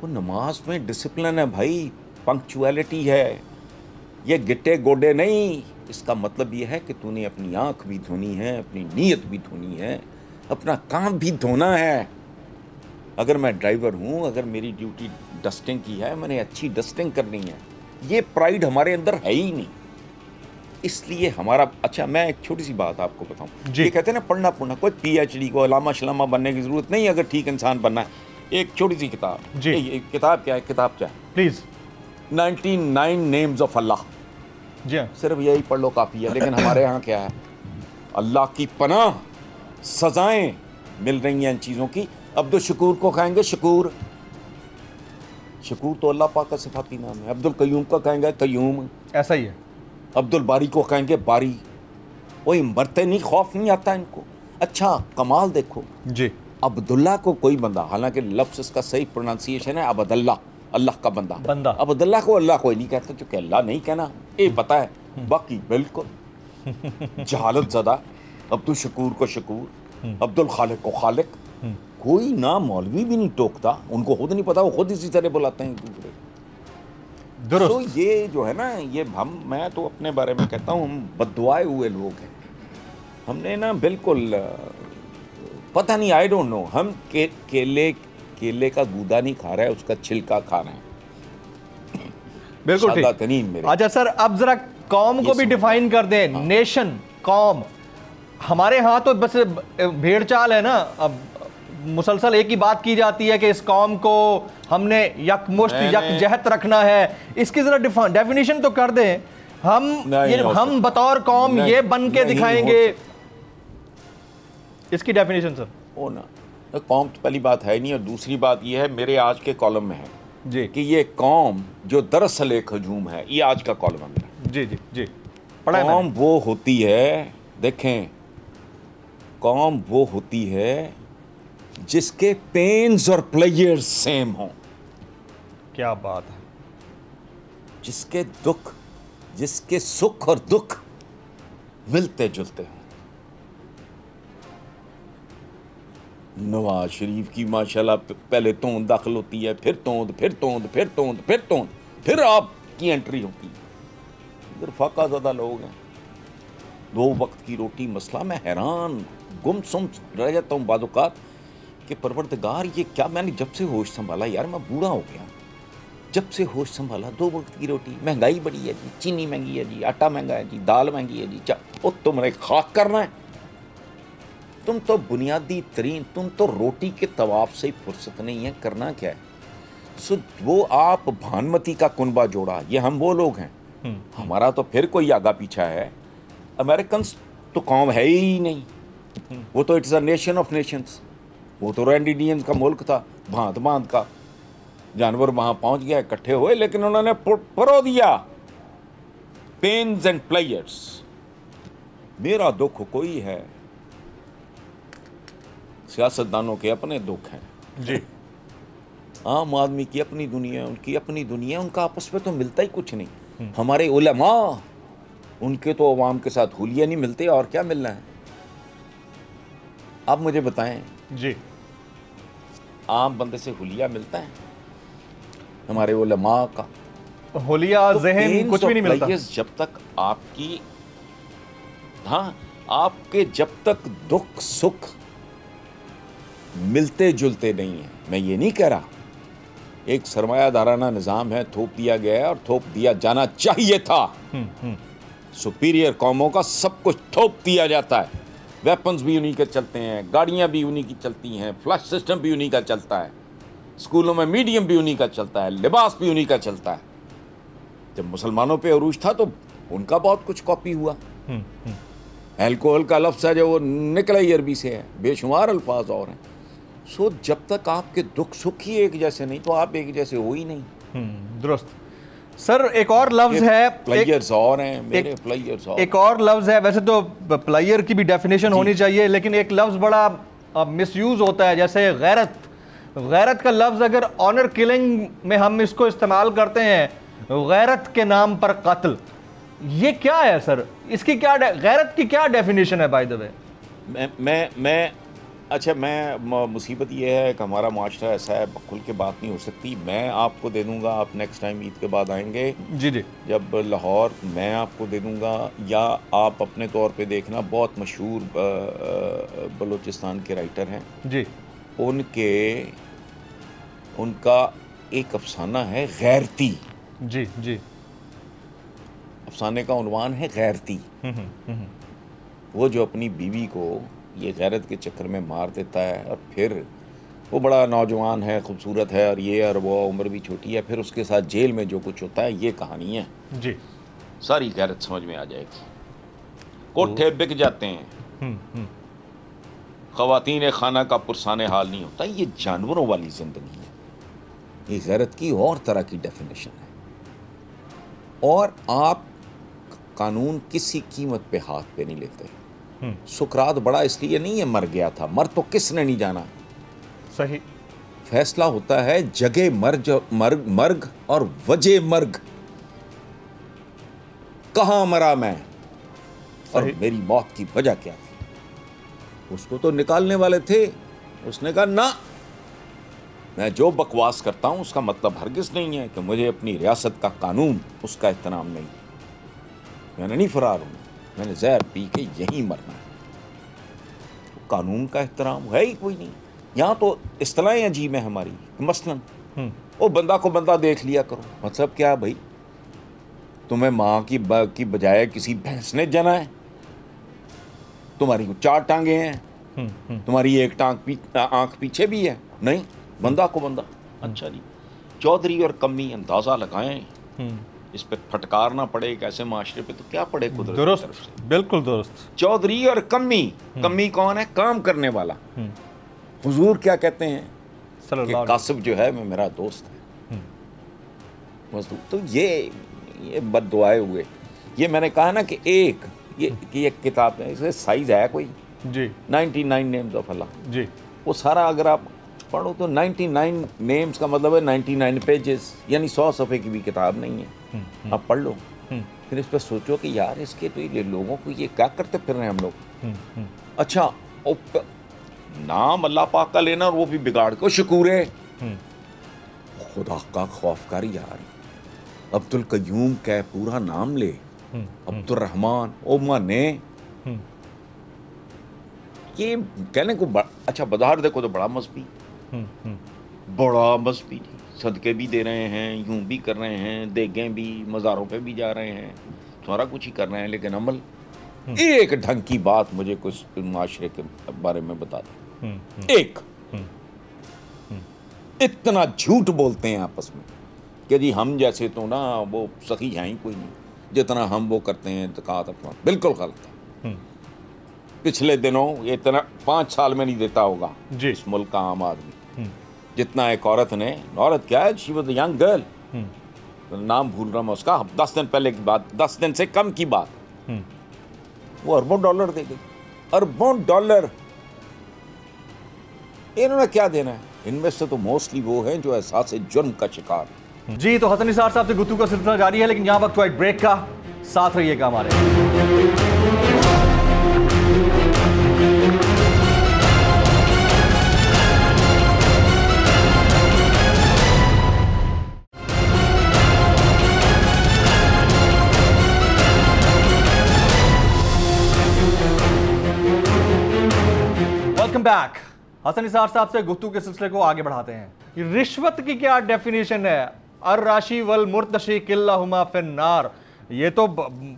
[SPEAKER 4] वो नमाज में डिसिप्लिन है भाई, पंक्चुअलिटी है, ये गिट्टे गोडे नहीं। इसका मतलब ये है कि तूने अपनी आँख भी धोनी है, अपनी नीयत भी धोनी है, अपना काम भी धोना है। अगर मैं ड्राइवर हूँ, अगर मेरी ड्यूटी डस्टिंग की है, मैंने अच्छी डस्टिंग करनी है। ये प्राइड हमारे अंदर है ही नहीं, इसलिए हमारा। अच्छा, मैं एक छोटी सी बात आपको बताऊँ। ये कहते हैं ना पढ़ना पढ़ना, कोई PhD को अलामा शलामा बनने की ज़रूरत नहीं, अगर ठीक इंसान बनना है। एक छोटी सी किताब, किताब क्या है, किताब क्या है प्लीज़, 99 नेम्स ऑफ अल्लाह।
[SPEAKER 3] जी,
[SPEAKER 4] सिर्फ यही पढ़ लो काफ़ी है। लेकिन हमारे यहाँ क्या है, अल्लाह की पनाह सजाएं मिल रही हैं इन चीज़ों की। अब्दुल शकूर को कहेंगे शकूर, शकूर तो अल्लाह पाक का सिफाती नाम है। अब्दुल कयूम को कहेंगे कयूम,
[SPEAKER 3] ऐसा ही है।
[SPEAKER 4] अब्दुल बारी को कहेंगे बारी। वही मरते नहीं, खौफ नहीं आता इनको। अच्छा, कमाल देखो
[SPEAKER 3] जी,
[SPEAKER 4] अब्दुल्ला को कोई बंदा, हालांकि लफ्ज़ इसका सही प्रोनाउंसिएशन है अब्दुल्ला, अल्लाह का बंदा। अब्दुल्ला को अल्लाह कोई नहीं कहता, चूँकि अल्लाह नहीं कहना, ये पता है। बाकी बिल्कुल जहालत ज़्यादा। अब्दुल शकूर को शकूर, अब्दुल खालिक को खालिक। कोई ना मौलवी भी नहीं टोकता, उनको खुद नहीं पता, वो खुद इसी तरह बुलाते हैं दूसरे। तो ये जो है ना, ये मैं तो अपने बारे में कहता हूँ, हम बद्दुआए हुए लोग हैं। हमने ना बिल्कुल पता नहीं, आई डोंट नो, हम केले का गूदा नहीं खा रहे हैं, उसका छिलका खा रहे हैं।
[SPEAKER 3] बिल्कुल ठीक। अच्छा सर, अब जरा कौम को भी डिफाइन कर दें। हाँ। नेशन, कौम, हमारे यहाँ तो बस भेड़ चाल है ना। अब मुसलसल एक ही बात की जाती है कि इस कौम को हमने यकमुश्त यकजहत रखना है। इसकी जरा डेफिनेशन तो कर दें। हम बतौर कौम ये बन के दिखाएंगे, इसकी डेफिनेशन सर।
[SPEAKER 4] ओ ना, कौम तो पहली बात है नहीं, और दूसरी बात ये है, मेरे आज के कॉलम में है जी कि ये कौम जो दरअसल एक हजूम है, ये आज का कॉलम है मेरा।
[SPEAKER 3] जी जी जी,
[SPEAKER 4] कौम वो होती है, देखें, कौम वो होती है जिसके पेन्स और प्लेजर्स सेम हों।
[SPEAKER 3] क्या बात है।
[SPEAKER 4] जिसके दुख, जिसके सुख और दुख मिलते जुलते हों। नवाज शरीफ की माशाल्लाह पहले तोंद दाखिल होती है, फिर तोंद, फिर तोंद, फिर तोंद, फिर तोंद, फिर आपकी एंट्री होती है। इधर फाका ज़्यादा लोग हैं, 2 वक्त की रोटी मसला। मैं हैरान गुमसुम रह जाता हूँ बादुकात कि परवरदिगार ये क्या। मैंने जब से होश संभाला, यार मैं बूढ़ा हो गया, जब से होश संभाला, 2 वक्त की रोटी, महंगाई बड़ी है जी, चीनी महंगी है जी, आटा महंगा है जी, दाल महंगी है जी। ओ तुमने खाक करना है, तुम तो बुनियादी तरीन, तुम तो रोटी के तवाफ से ही फुर्सत नहीं है, करना क्या है। सो वो आप भानुमती का कुनबा जोड़ा, ये हम वो लोग हैं। हमारा तो फिर कोई आगा पीछा है। अमेरिकन तो कौम है ही नहीं, वो तो it's a nation of Nations. वो तो रैंड इंडियंस का मुल्क था, भांत भांत का जानवर वहाँ पहुँच गया, इकट्ठे हुए, लेकिन उन्होंने परो दिया पेन्स एंड प्लेजर्स। मेरा दुख कोई है, सियासतदानों के अपने दुख हैं
[SPEAKER 3] जी,
[SPEAKER 4] आम आदमी की अपनी दुनिया, उनकी अपनी दुनिया, उनका आपस में तो मिलता ही कुछ नहीं। हमारे उलमा, उनके तो अवाम के साथ हुलिया नहीं मिलते, और क्या मिलना है। आप मुझे बताएं
[SPEAKER 3] जी,
[SPEAKER 4] आम बंदे से हुलिया मिलता है? हमारे उलमा का
[SPEAKER 3] हुलिया तो ज़हन कुछ भी नहीं मिलता।
[SPEAKER 4] जब तक आपकी, हाँ, आपके जब तक दुख सुख मिलते जुलते नहीं है। मैं ये नहीं कह रहा, एक सरमायादाराना निज़ाम है, थोप दिया गया है और थोप दिया जाना चाहिए था। सुपीरियर कौमों का सब कुछ थोप दिया जाता है। वेपन्स भी उन्हीं के चलते हैं, गाड़ियाँ भी उन्हीं की चलती हैं, फ्लश सिस्टम भी उन्हीं का चलता है, स्कूलों में मीडियम भी उन्हीं का चलता है, लिबास भी उन्हीं का चलता है। जब मुसलमानों पे अरूज था तो उनका बहुत कुछ कॉपी हुआ। अल्कोहल का लफ्ज़ है जो वो निकला ही अरबी से है, बेशुमार अल्फाज और हैं। सो जब तक आपके दुख सुख ही एक जैसे नहीं तो आप एक जैसे हो ही नहीं।
[SPEAKER 3] दुरुस्त। सर एक और लफ्ज है,
[SPEAKER 4] प्लेयर्स और हैं मेरे, प्लेयर्स और
[SPEAKER 3] एक और लफ्ज है। वैसे तो प्लेयर की भी डेफिनेशन होनी चाहिए, लेकिन एक लफ्ज बड़ा मिसयूज होता है, जैसे गैरत। गैरत का लफ्ज अगर ऑनर किलिंग में हम इसको इस्तेमाल करते हैं, गैरत के नाम पर कत्ल, ये क्या है सर? इसकी क्या गैरत की क्या डेफिनेशन है बाय द वे?
[SPEAKER 4] मैं मुसीबत ये है कि हमारा माशरा ऐसा है, खुल के बात नहीं हो सकती। मैं आपको दे दूंगा, आप नेक्स्ट टाइम ईद के बाद आएंगे
[SPEAKER 3] जी जी,
[SPEAKER 4] जब लाहौर, मैं आपको दे दूंगा, या आप अपने तौर पे देखना, बहुत मशहूर बलूचिस्तान के राइटर हैं
[SPEAKER 3] जी,
[SPEAKER 4] उनका एक अफसाना है गैरती।
[SPEAKER 3] जी जी,
[SPEAKER 4] अफसाने का उन्वान है गैरती। वो जो अपनी बीवी को ये गैरत के चक्कर में मार देता है, और फिर वो बड़ा नौजवान है, खूबसूरत है, और ये और वो उम्र भी छोटी है, फिर उसके साथ जेल में जो कुछ होता है, ये कहानी है
[SPEAKER 3] जी।
[SPEAKER 4] सारी गैरत समझ में आ जाएगी। कोठे बिक जाते हैं, ख़वातीन खाना का पुरसाने हाल नहीं होता। ये जानवरों वाली ज़िंदगी है। ये गैरत की और तरह की डेफिनेशन है। और आप कानून किसी कीमत पे हाथ पे नहीं लेते। सुकरात बड़ा इसलिए नहीं है मर गया था, मर तो किसने नहीं जाना।
[SPEAKER 3] सही।
[SPEAKER 4] फैसला होता है जगह मर्ग और वजह मर्ग। कहां मरा मैं और मेरी मौत की वजह क्या थी। उसको तो निकालने वाले थे, उसने कहा ना, मैं जो बकवास करता हूं उसका मतलब हरगिज नहीं है कि मुझे अपनी रियासत का कानून उसका एहतराम नहीं। मैंने नहीं फरार हूं, मैंने जहर पी के यहीं मरना है। तो कानून का एहतराम है ही कोई नहीं। यहाँ तो इस्तिलाहें अजीब हैं हमारी। मसलन वो बंदा को बंदा देख लिया करो, मतलब क्या है भाई? तुम्हें माँ की बजाय किसी भैंस ने जना है? तुम्हारी 4 टांगे हैं, तुम्हारी एक आंख पीछे भी है? नहीं, बंदा को बंदा। अच्छा जी, चौधरी और कमी अंदाजा लगाएं, इस पे फटकार ना पड़े एक ऐसे माशरे पे, तो क्या पड़े कुदरत की तरफ से।
[SPEAKER 3] बिल्कुल दुरुस्त।
[SPEAKER 4] चौधरी और कमी कौन है? काम करने वाला। हुजूर क्या कहते हैं कि कासिब जो है मैं मेरा दोस्त है। मजदूर तो ये बद्दुआए हुए। ये मैंने कहा ना कि ये किताब है, इसमें साइज है कोई
[SPEAKER 3] जी,
[SPEAKER 4] 99 नेम्स ऑफ अल्लाह जी। वो सारा अगर आप पढ़ो तो 99 नेम्स का मतलब है 99 पेजेस, यानी 100 सफ़े की भी किताब नहीं है। आप पढ़ लो, फिर इस पर सोचो कि यार इसके तो ये लोगों को ये क्या करते फिर रहे हैं हम लोग। अच्छा, नाम अल्लाह पाक का लेना और वो भी बिगाड़ को शकूरे। खुदा का खौफ कर यार। अब्दुल कयूम का पूरा नाम ले, अब्दुल रहमान ओ माने, ये कहने को अच्छा बज़ार देखो तो बड़ा मजहबी, बड़ा मजहबी। सदके भी दे रहे हैं, यूं भी कर रहे हैं, देगें भी, मज़ारों पे भी जा रहे हैं, सारा कुछ ही कर रहे हैं, लेकिन अमल एक ढंग की बात मुझे कुछ माशरे के बारे में बता दें। एक इतना झूठ बोलते हैं आपस में कि जी हम जैसे तो ना वो सखी हैं ही कोई नहीं, जितना हम वो करते हैं ज़कात अपना। बिल्कुल गलत है। पिछले दिनों ये इतना 5 साल में नहीं देता होगा जी इस मुल्क का आम आदमी जितना एक औरत क्या है, she was a young girl, नाम भूल रहा मैं उसका, 10 दिन पहले की बात, 10 दिन से कम की बात, वो अरबों डॉलर दे गई। अरबों डॉलर। इन्होंने क्या देना है? इनमें से तो मोस्टली वो हैं जो एहसास जुर्म का शिकार है।
[SPEAKER 3] जी, तो हसन निसार साहब से गुफ्तगू का सिलसिला जारी है, लेकिन यहाँ वक्त हुआ एक ब्रेक का। साथ रहिएगा हमारे। Welcome back. हसन निसार साहब से गुफ्तगू के सिलसिले को आगे बढ़ाते हैं। रिश्वत की क्या डेफिनेशन है? अर्राशी वल मुर्तशी किल्लाहुमा फिन्नार। ये तो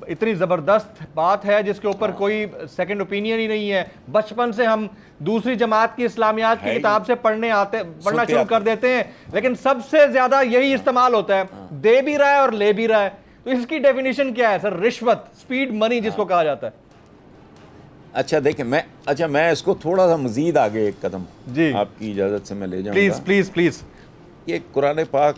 [SPEAKER 3] इतनी ज़बरदस्त बात है जिसके ऊपर कोई सेकंड ओपिनियन ही नहीं है। बचपन से हम दूसरी जमात की इस्लामियात की किताब से पढ़ना शुरू कर देते हैं, लेकिन सबसे ज़्यादा यही इस्तेमाल होता है। दे भी रहा है और ले भी रहा है। तो इसकी डेफिनेशन क्या है सर? रिश्वत, स्पीड मनी जिसको कहा जाता है।
[SPEAKER 4] अच्छा देखें, मैं इसको थोड़ा सा मजीद आगे एक कदम
[SPEAKER 3] जी,
[SPEAKER 4] आपकी इजाज़त से मैं ले जाऊंगा।
[SPEAKER 3] Please please please.
[SPEAKER 4] ये कुरान पाक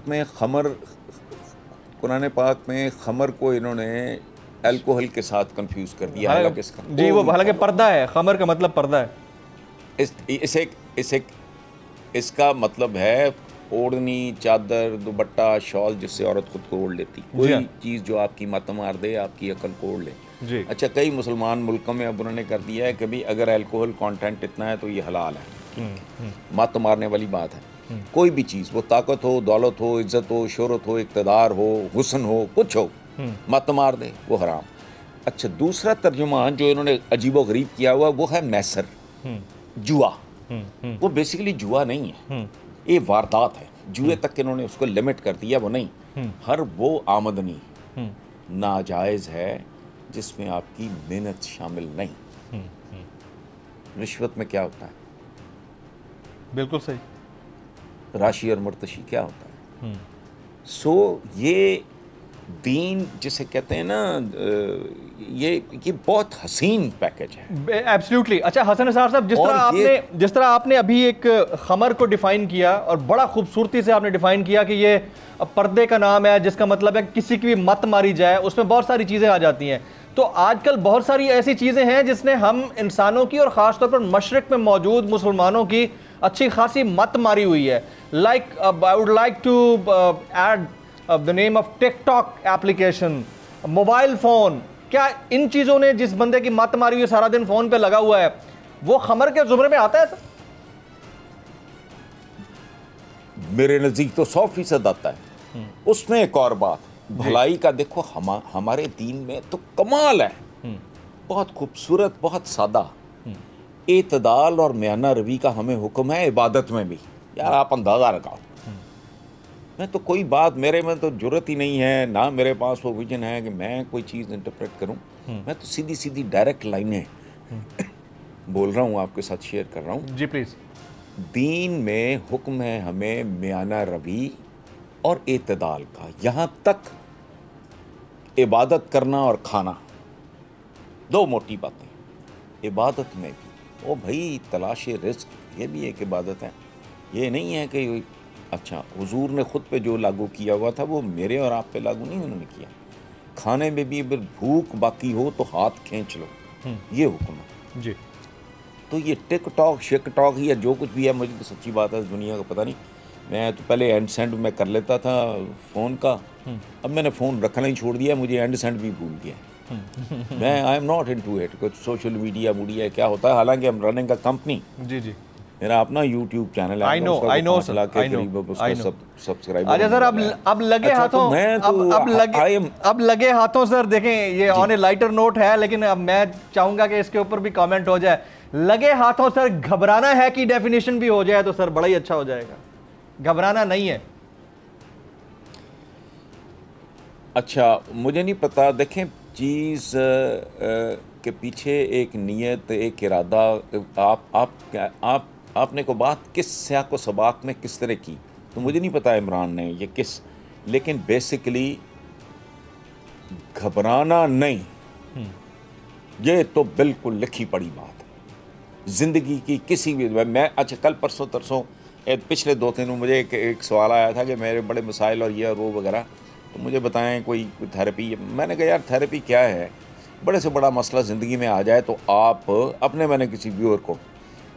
[SPEAKER 4] में खमर को इन्होंने अल्कोहल के साथ कंफ्यूज कर दिया। हालांकि
[SPEAKER 3] जी वो हालांकि पर्दा है, खमर का मतलब पर्दा है।
[SPEAKER 4] इसका मतलब है ओढ़नी, चादर, दुपट्टा, शॉल जिससे औरत खुद को ओढ़ लेती, कोई चीज़ जो आपकी मत मार दे, आपकी अकल को ओढ़ ले।
[SPEAKER 3] जी।
[SPEAKER 4] अच्छा, कई मुसलमान मुल्कों में अब उन्होंने कर दिया है कि भाई अगर अल्कोहल कंटेंट इतना है तो ये हलाल है। मत मारने वाली बात है। कोई भी चीज़, वो ताकत हो, दौलत हो, इज्जत हो, शोहरत हो, इक़्तिदार हो, हुस्न हो, कुछ हो, मत मार दे, वो हराम। अच्छा, दूसरा तर्जुमा जो इन्होंने अजीबो गरीब किया हुआ वो है मैसर, जुआ। वो बेसिकली जुआ नहीं है, ये वारदात है। जुए तक इन्होंने उसको लिमिट कर दिया। वो नहीं, हर वो आमदनी नाजायज़ है जिसमें आपकी मेहनत शामिल नहीं। रिश्वत में क्या होता है?
[SPEAKER 3] बिल्कुल सही।
[SPEAKER 4] राशि और मुर्तशी क्या होता है? सो ये दीन जिसे कहते हैं ना, ये बहुत हसीन पैकेज है।
[SPEAKER 3] एब्सोल्युटली। अच्छा हसन निसार साहब, जिस तरह आपने अभी एक खमर को डिफाइन किया और बड़ा खूबसूरती से आपने डिफाइन किया कि ये पर्दे का नाम है, जिसका मतलब है किसी की भी मत मारी जाए, उसमें बहुत सारी चीज़ें आ जाती हैं। तो आजकल बहुत सारी ऐसी चीज़ें हैं जिसने हम इंसानों की और ख़ासतौर पर मशरिक में मौजूद मुसलमानों की अच्छी खासी मत मारी हुई है। Like I would like to add the name of TikTok application, mobile phone. क्या इन चीज़ों ने जिस बंदे की मत मारी हुई सारा दिन फ़ोन पे लगा हुआ है, वो खमर के ज़ुमरे में आता है सर?
[SPEAKER 4] मेरे नज़दीक तो 100% आता है। उसमें एक और बात, भलाई का देखो, हमारे दीन में तो कमाल है, बहुत खूबसूरत, बहुत सादा। एतदाल और म्याना रवी का हमें हुक्म है इबादत में भी। यार आप अंदाज़ा लगाओ, मैं तो कोई बात, मेरे में तो जुर्रत ही नहीं है, ना मेरे पास वो विजन है कि मैं कोई चीज़ इंटरप्रेट करूं। मैं तो सीधी सीधी डायरेक्ट लाइनें बोल रहा हूं, आपके साथ शेयर कर रहा हूं।
[SPEAKER 3] जी प्लीज़।
[SPEAKER 4] दीन में हुक्म है हमें म्याना रवी और एतदाल का। यहाँ तक इबादत करना और खाना, दो मोटी बातें। इबादत में भी, ओ भाई तलाश रिज़्क़, ये भी एक इबादत है। ये नहीं है कि अच्छा हुजूर ने खुद पे जो लागू किया हुआ था वो मेरे और आप पे लागू नहीं उन्होंने किया। खाने में भी अगर भूख बाकी हो तो हाथ खींच लो, ये हुक्म है
[SPEAKER 3] जी।
[SPEAKER 4] तो ये टिकटॉक शिकटॉक या जो कुछ भी है, मुझे तो सच्ची बात है इस दुनिया का पता नहीं। मैं तो पहले एंड सेंड में कर लेता था फ़ोन का, अब मैंने फ़ोन रखना ही छोड़ दिया, मुझे एंड सेंड भी भूल गया। मैं I am not into it. कुछ सोशल मीडिया क्या होता है, हालांकि हम रनिंग का कंपनी,
[SPEAKER 3] जी जी,
[SPEAKER 4] मेरा अपना यूट्यूब चैनल है।
[SPEAKER 3] I know
[SPEAKER 4] subscribe.
[SPEAKER 3] अच्छा सर, अब लगे हाथों, अब लगे हाथों सर, देखें ये ऑन ए लाइटर नोट है, लेकिन अब मैं चाहूंगा कि इसके ऊपर भी कमेंट हो जाए। लगे हाथों सर, घबराना है कि डेफिनेशन भी हो जाए तो सर बड़ा ही अच्छा हो जाएगा। घबराना नहीं है।
[SPEAKER 4] अच्छा मुझे नहीं पता, देखें चीज़ के पीछे एक नीयत, एक इरादा, आपने को बात किस सियाक़ो सबाक़ में किस तरह की, तो मुझे नहीं पता इमरान ने ये किस, लेकिन बेसिकली घबराना नहीं, ये तो बिल्कुल लिखी पड़ी बात है ज़िंदगी की किसी भी। मैं अच्छा कल परसों तरसों पिछले 2 दिन में मुझे एक सवाल आया था कि मेरे बड़े मसाइल और ये और वो वगैरह, तो मुझे बताएं कोई थेरेपी। मैंने कहा यार थेरेपी क्या है, बड़े से बड़ा मसला ज़िंदगी में आ जाए तो आप अपने, मैंने किसी व्यूअर को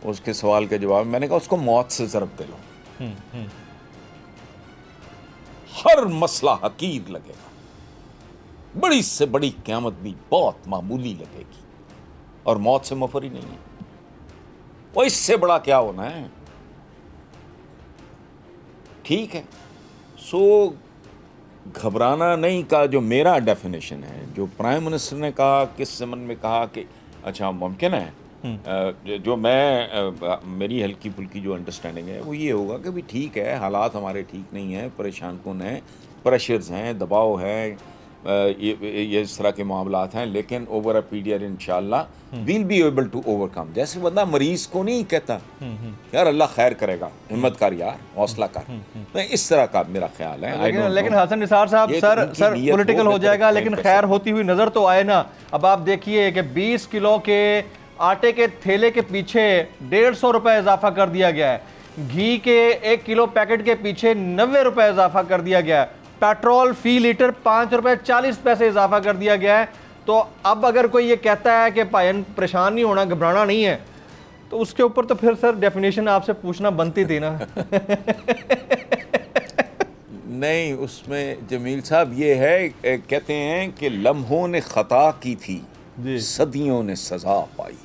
[SPEAKER 4] उसके सवाल के जवाब में मैंने कहा उसको मौत से ज़रब दे लो, हर मसला हकीर लगेगा, बड़ी से बड़ी क़यामत भी बहुत मामूली लगेगी, और मौत से मफर ही नहीं है। वो इससे बड़ा क्या होना है, ठीक है। सो घबराना नहीं का जो मेरा डेफिनेशन है, जो प्राइम मिनिस्टर ने कहा, किस ज़मन में कहा कि अच्छा मुमकिन है, जो मैं मेरी हल्की फुल्की जो अंडरस्टैंडिंग है वो ये होगा कि भी ठीक है, हालात हमारे ठीक नहीं हैं, परेशान कुन हैं, प्रेशर्स हैं, दबाव है, ये इस तरह के मामलात हैं, लेकिन ओवर अ पीरियड इंशाल्लाह will be able to overcome. जैसे बंदा मरीज को नहीं कहता यार अल्लाह खैर करेगा, हिम्मत कर यार, हौसला कर, मैं इस तरह का मेरा ख्याल है।
[SPEAKER 3] लेकिन हसन निसार साहब, सर पॉलिटिकल हो जाएगा, लेकिन खैर होती हुई नजर तो आए ना। अब आप देखिए कि 20 किलो के आटे के थैले के पीछे 150 रुपए इजाफा कर दिया गया है, घी के 1 किलो पैकेट के पीछे 90 रुपए इजाफा कर दिया गया है, पेट्रोल फी लीटर 5 रुपए 40 पैसे इजाफा कर दिया गया है। तो अब अगर कोई ये कहता है कि भाई परेशान नहीं होना, घबराना नहीं है, तो उसके ऊपर तो फिर सर डेफिनेशन आपसे पूछना बनती थी ना।
[SPEAKER 4] नहीं, उसमें जमील साहब ये है, कहते हैं कि लम्हों ने खता की थी, सदियों ने सजा पाई।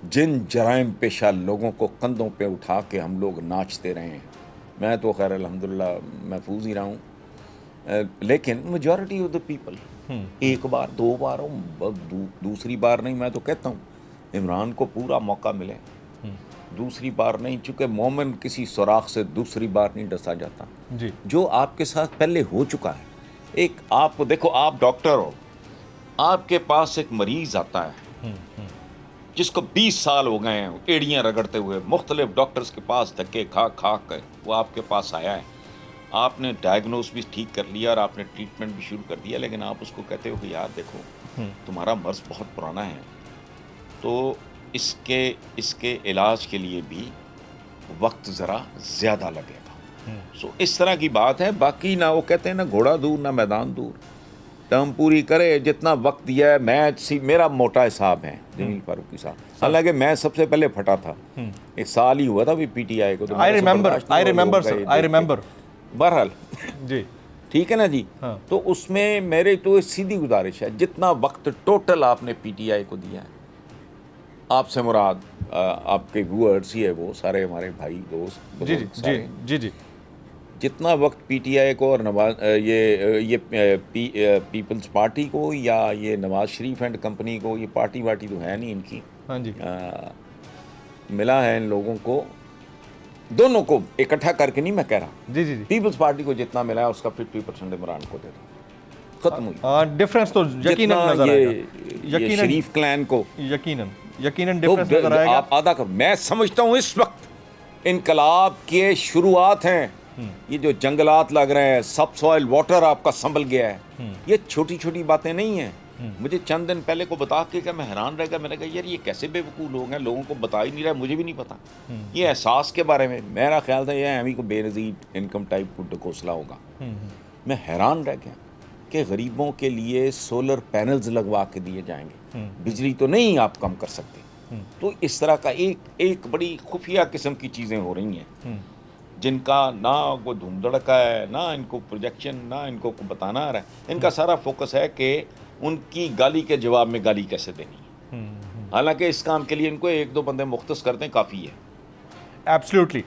[SPEAKER 4] जिन जराइम पेशा लोगों को कंधों पे उठा के हम लोग नाचते रहे हैं, मैं तो खैर अल्हम्दुलिल्लाह महफूज ही रहा हूँ, लेकिन मेजॉरिटी ऑफ द पीपल एक बार 2 बार हो, दूसरी बार नहीं। मैं तो कहता हूँ इमरान को पूरा मौका मिले, दूसरी बार नहीं, चूँकि मोमिन किसी सुराख से दूसरी बार नहीं डसा जाता जी। जो आपके साथ पहले हो चुका है, एक आप देखो, आप डॉक्टर हो, आपके पास एक मरीज आता है जिसको 20 साल हो गए हैं एड़ियाँ रगड़ते हुए, मुख्तलिफ डॉक्टर्स के पास धक्के खा खा कर वो आपके पास आया है, आपने डायग्नोस भी ठीक कर लिया और आपने ट्रीटमेंट भी शुरू कर दिया, लेकिन आप उसको कहते हो कि यार देखो तुम्हारा मर्ज बहुत पुराना है, तो इसके इलाज के लिए भी वक्त ज़रा ज़्यादा लगेगा। सो इस तरह की बात है। बाकी ना वो कहते हैं ना घोड़ा दूर ना मैदान दूर, टर्म पूरी करे, जितना वक्त दिया है। मेरा मोटा हिसाब है जमील फारूकी साहब, हालांकि मैं सबसे पहले फटा था, 1 साल ही हुआ था भी पीटीआई को, तो आई रिमेंबर बहरहाल जी, ठीक है ना जी। हाँ। तो उसमें मेरे तो सीधी गुजारिश है, जितना वक्त टोटल आपने पीटीआई को दिया है, आपसे मुराद आपके व्यूअर्स ही है, वो सारे हमारे भाई दोस्त जी जी जी जी, जितना वक्त पीटीआई को और पीपल्स पार्टी को या ये नवाज शरीफ एंड कंपनी को, ये पार्टी वार्टी तो है नहीं इनकी, हाँ जी, मिला है इन लोगों को, दोनों को इकट्ठा करके नहीं मैं कह रहा जी जी जी, पीपल्स पार्टी को जितना मिला है उसका 50% इमरान को दे दो, खत्म हुई। डिफरेंस तो यकीनन नजर आएगा, यकीनन शरीफ क्लैन को यकीनन डिफरेंस नजर आएगा। आप आधा कर, मैं समझता हूँ इस वक्त इनकलाब के शुरुआत हैं, ये जो जंगलात लग रहे हैं, सब सॉइल वाटर आपका संभल गया है, ये छोटी छोटी बातें नहीं हैं। मुझे चंद दिन पहले को बता के क्या मैं हैरान रह गया, मैंने कहा यार ये कैसे बेवकूफ़ लोग हैं, लोगों को बता ही नहीं रहा, मुझे भी नहीं पता ये एहसास के बारे में। मेरा ख्याल था ये हमी को बेनज़ीर इनकम टाइप को ढकोसला होगा। मैं हैरान रह गया कि गरीबों के लिए सोलर पैनल्स लगवा के दिए जाएंगे, बिजली तो नहीं आप कम कर सकते। तो इस तरह का एक बड़ी खुफिया किस्म की चीज़ें हो रही हैं, जिनका ना वो धूम धड़का है, ना इनको प्रोजेक्शन, ना इनको बताना आ रहा है। इनका सारा फोकस है कि उनकी गाली के जवाब में गाली कैसे देनी है। हालांकि इस काम के लिए इनको 1-2 बंदे मुख्तस करते हैं, काफ़ी है। एब्सोल्युटली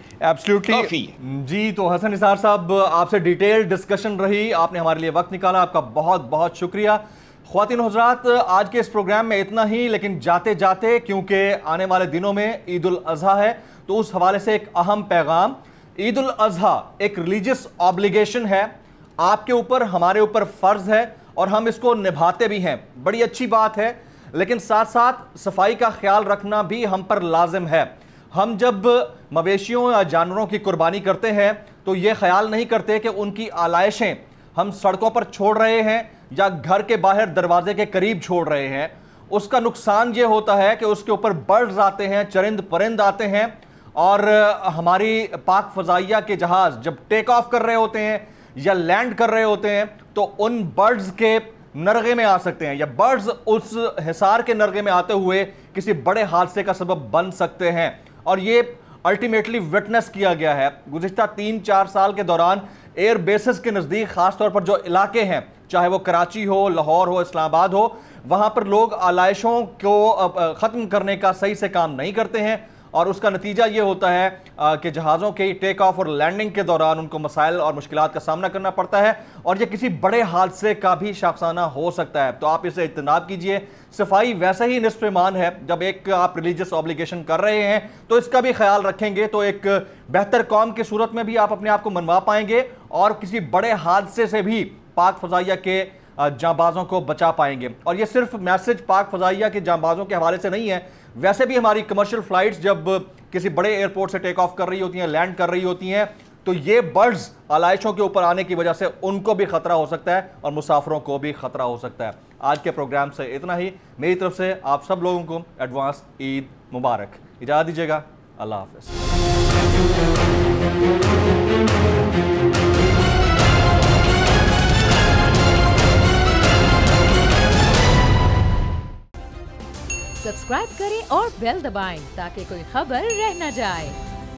[SPEAKER 4] काफ़ी है जी। तो हसन निसार साहब, आपसे डिटेल डिस्कशन रही, आपने हमारे लिए वक्त निकाला, आपका बहुत बहुत शुक्रिया। ख्वातीन हज़रात, आज के इस प्रोग्राम में इतना ही, लेकिन जाते जाते क्योंकि आने वाले दिनों में ईद उल अज़हा है, तो उस हवाले से एक अहम पैगाम। ईद उल अज़हा एक रिलीजियस ऑब्लिगेशन है, आपके ऊपर, हमारे ऊपर फ़र्ज़ है और हम इसको निभाते भी हैं, बड़ी अच्छी बात है। लेकिन साथ साथ सफाई का ख्याल रखना भी हम पर लाजिम है। हम जब मवेशियों या जानवरों की कुर्बानी करते हैं तो ये ख्याल नहीं करते कि उनकी आलाइशें हम सड़कों पर छोड़ रहे हैं या घर के बाहर दरवाजे के करीब छोड़ रहे हैं। उसका नुकसान ये होता है कि उसके ऊपर बर्ड्स आते हैं, चरिंद परिंद आते हैं, और हमारी पाक फ़ज़ाइया के जहाज़ जब टेक ऑफ कर रहे होते हैं या लैंड कर रहे होते हैं तो उन बर्ड्स के नरगे में आ सकते हैं, या बर्ड्स उस हिसार के नरगे में आते हुए किसी बड़े हादसे का सबब बन सकते हैं। और ये अल्टीमेटली विटनेस किया गया है गुज़िश्ता 3-4 साल के दौरान। एयर बेसिस के नज़दीक ख़ासतौर पर जो इलाके हैं, चाहे वो कराची हो, लाहौर हो, इस्लामाबाद हो, वहाँ पर लोग आलाइशों को ख़त्म करने का सही से काम नहीं करते हैं, और उसका नतीजा ये होता है कि जहाज़ों के टेक ऑफ और लैंडिंग के दौरान उनको मसाइल और मुश्किलात का सामना करना पड़ता है, और ये किसी बड़े हादसे का भी शाखसाना हो सकता है। तो आप इसे इज्तनाब कीजिए। सफाई वैसे ही निस्फ़ ईमान है, जब एक आप रिलीजियस ऑब्लिगेशन कर रहे हैं तो इसका भी ख्याल रखेंगे तो एक बेहतर कौम की सूरत में भी आप अपने आप को मनवा पाएंगे, और किसी बड़े हादसे से भी पाक फ़ज़ाइया के
[SPEAKER 3] जांबाजों को बचा पाएंगे। और ये सिर्फ मैसेज पाक फजाइया के जांबाजों के हवाले से नहीं है, वैसे भी हमारी कमर्शियल फ्लाइट्स जब किसी बड़े एयरपोर्ट से टेक ऑफ कर रही होती हैं, लैंड कर रही होती हैं, तो ये बर्ड्स आलाइशों के ऊपर आने की वजह से उनको भी खतरा हो सकता है और मुसाफिरों को भी खतरा हो सकता है। आज के प्रोग्राम से इतना ही। मेरी तरफ से आप सब लोगों को एडवांस ईद मुबारक। इजाज़त दीजिएगा। अल्लाह हाफ़िज़।
[SPEAKER 1] सब्सक्राइब करें और बेल दबाएं ताकि कोई खबर रह न जाए।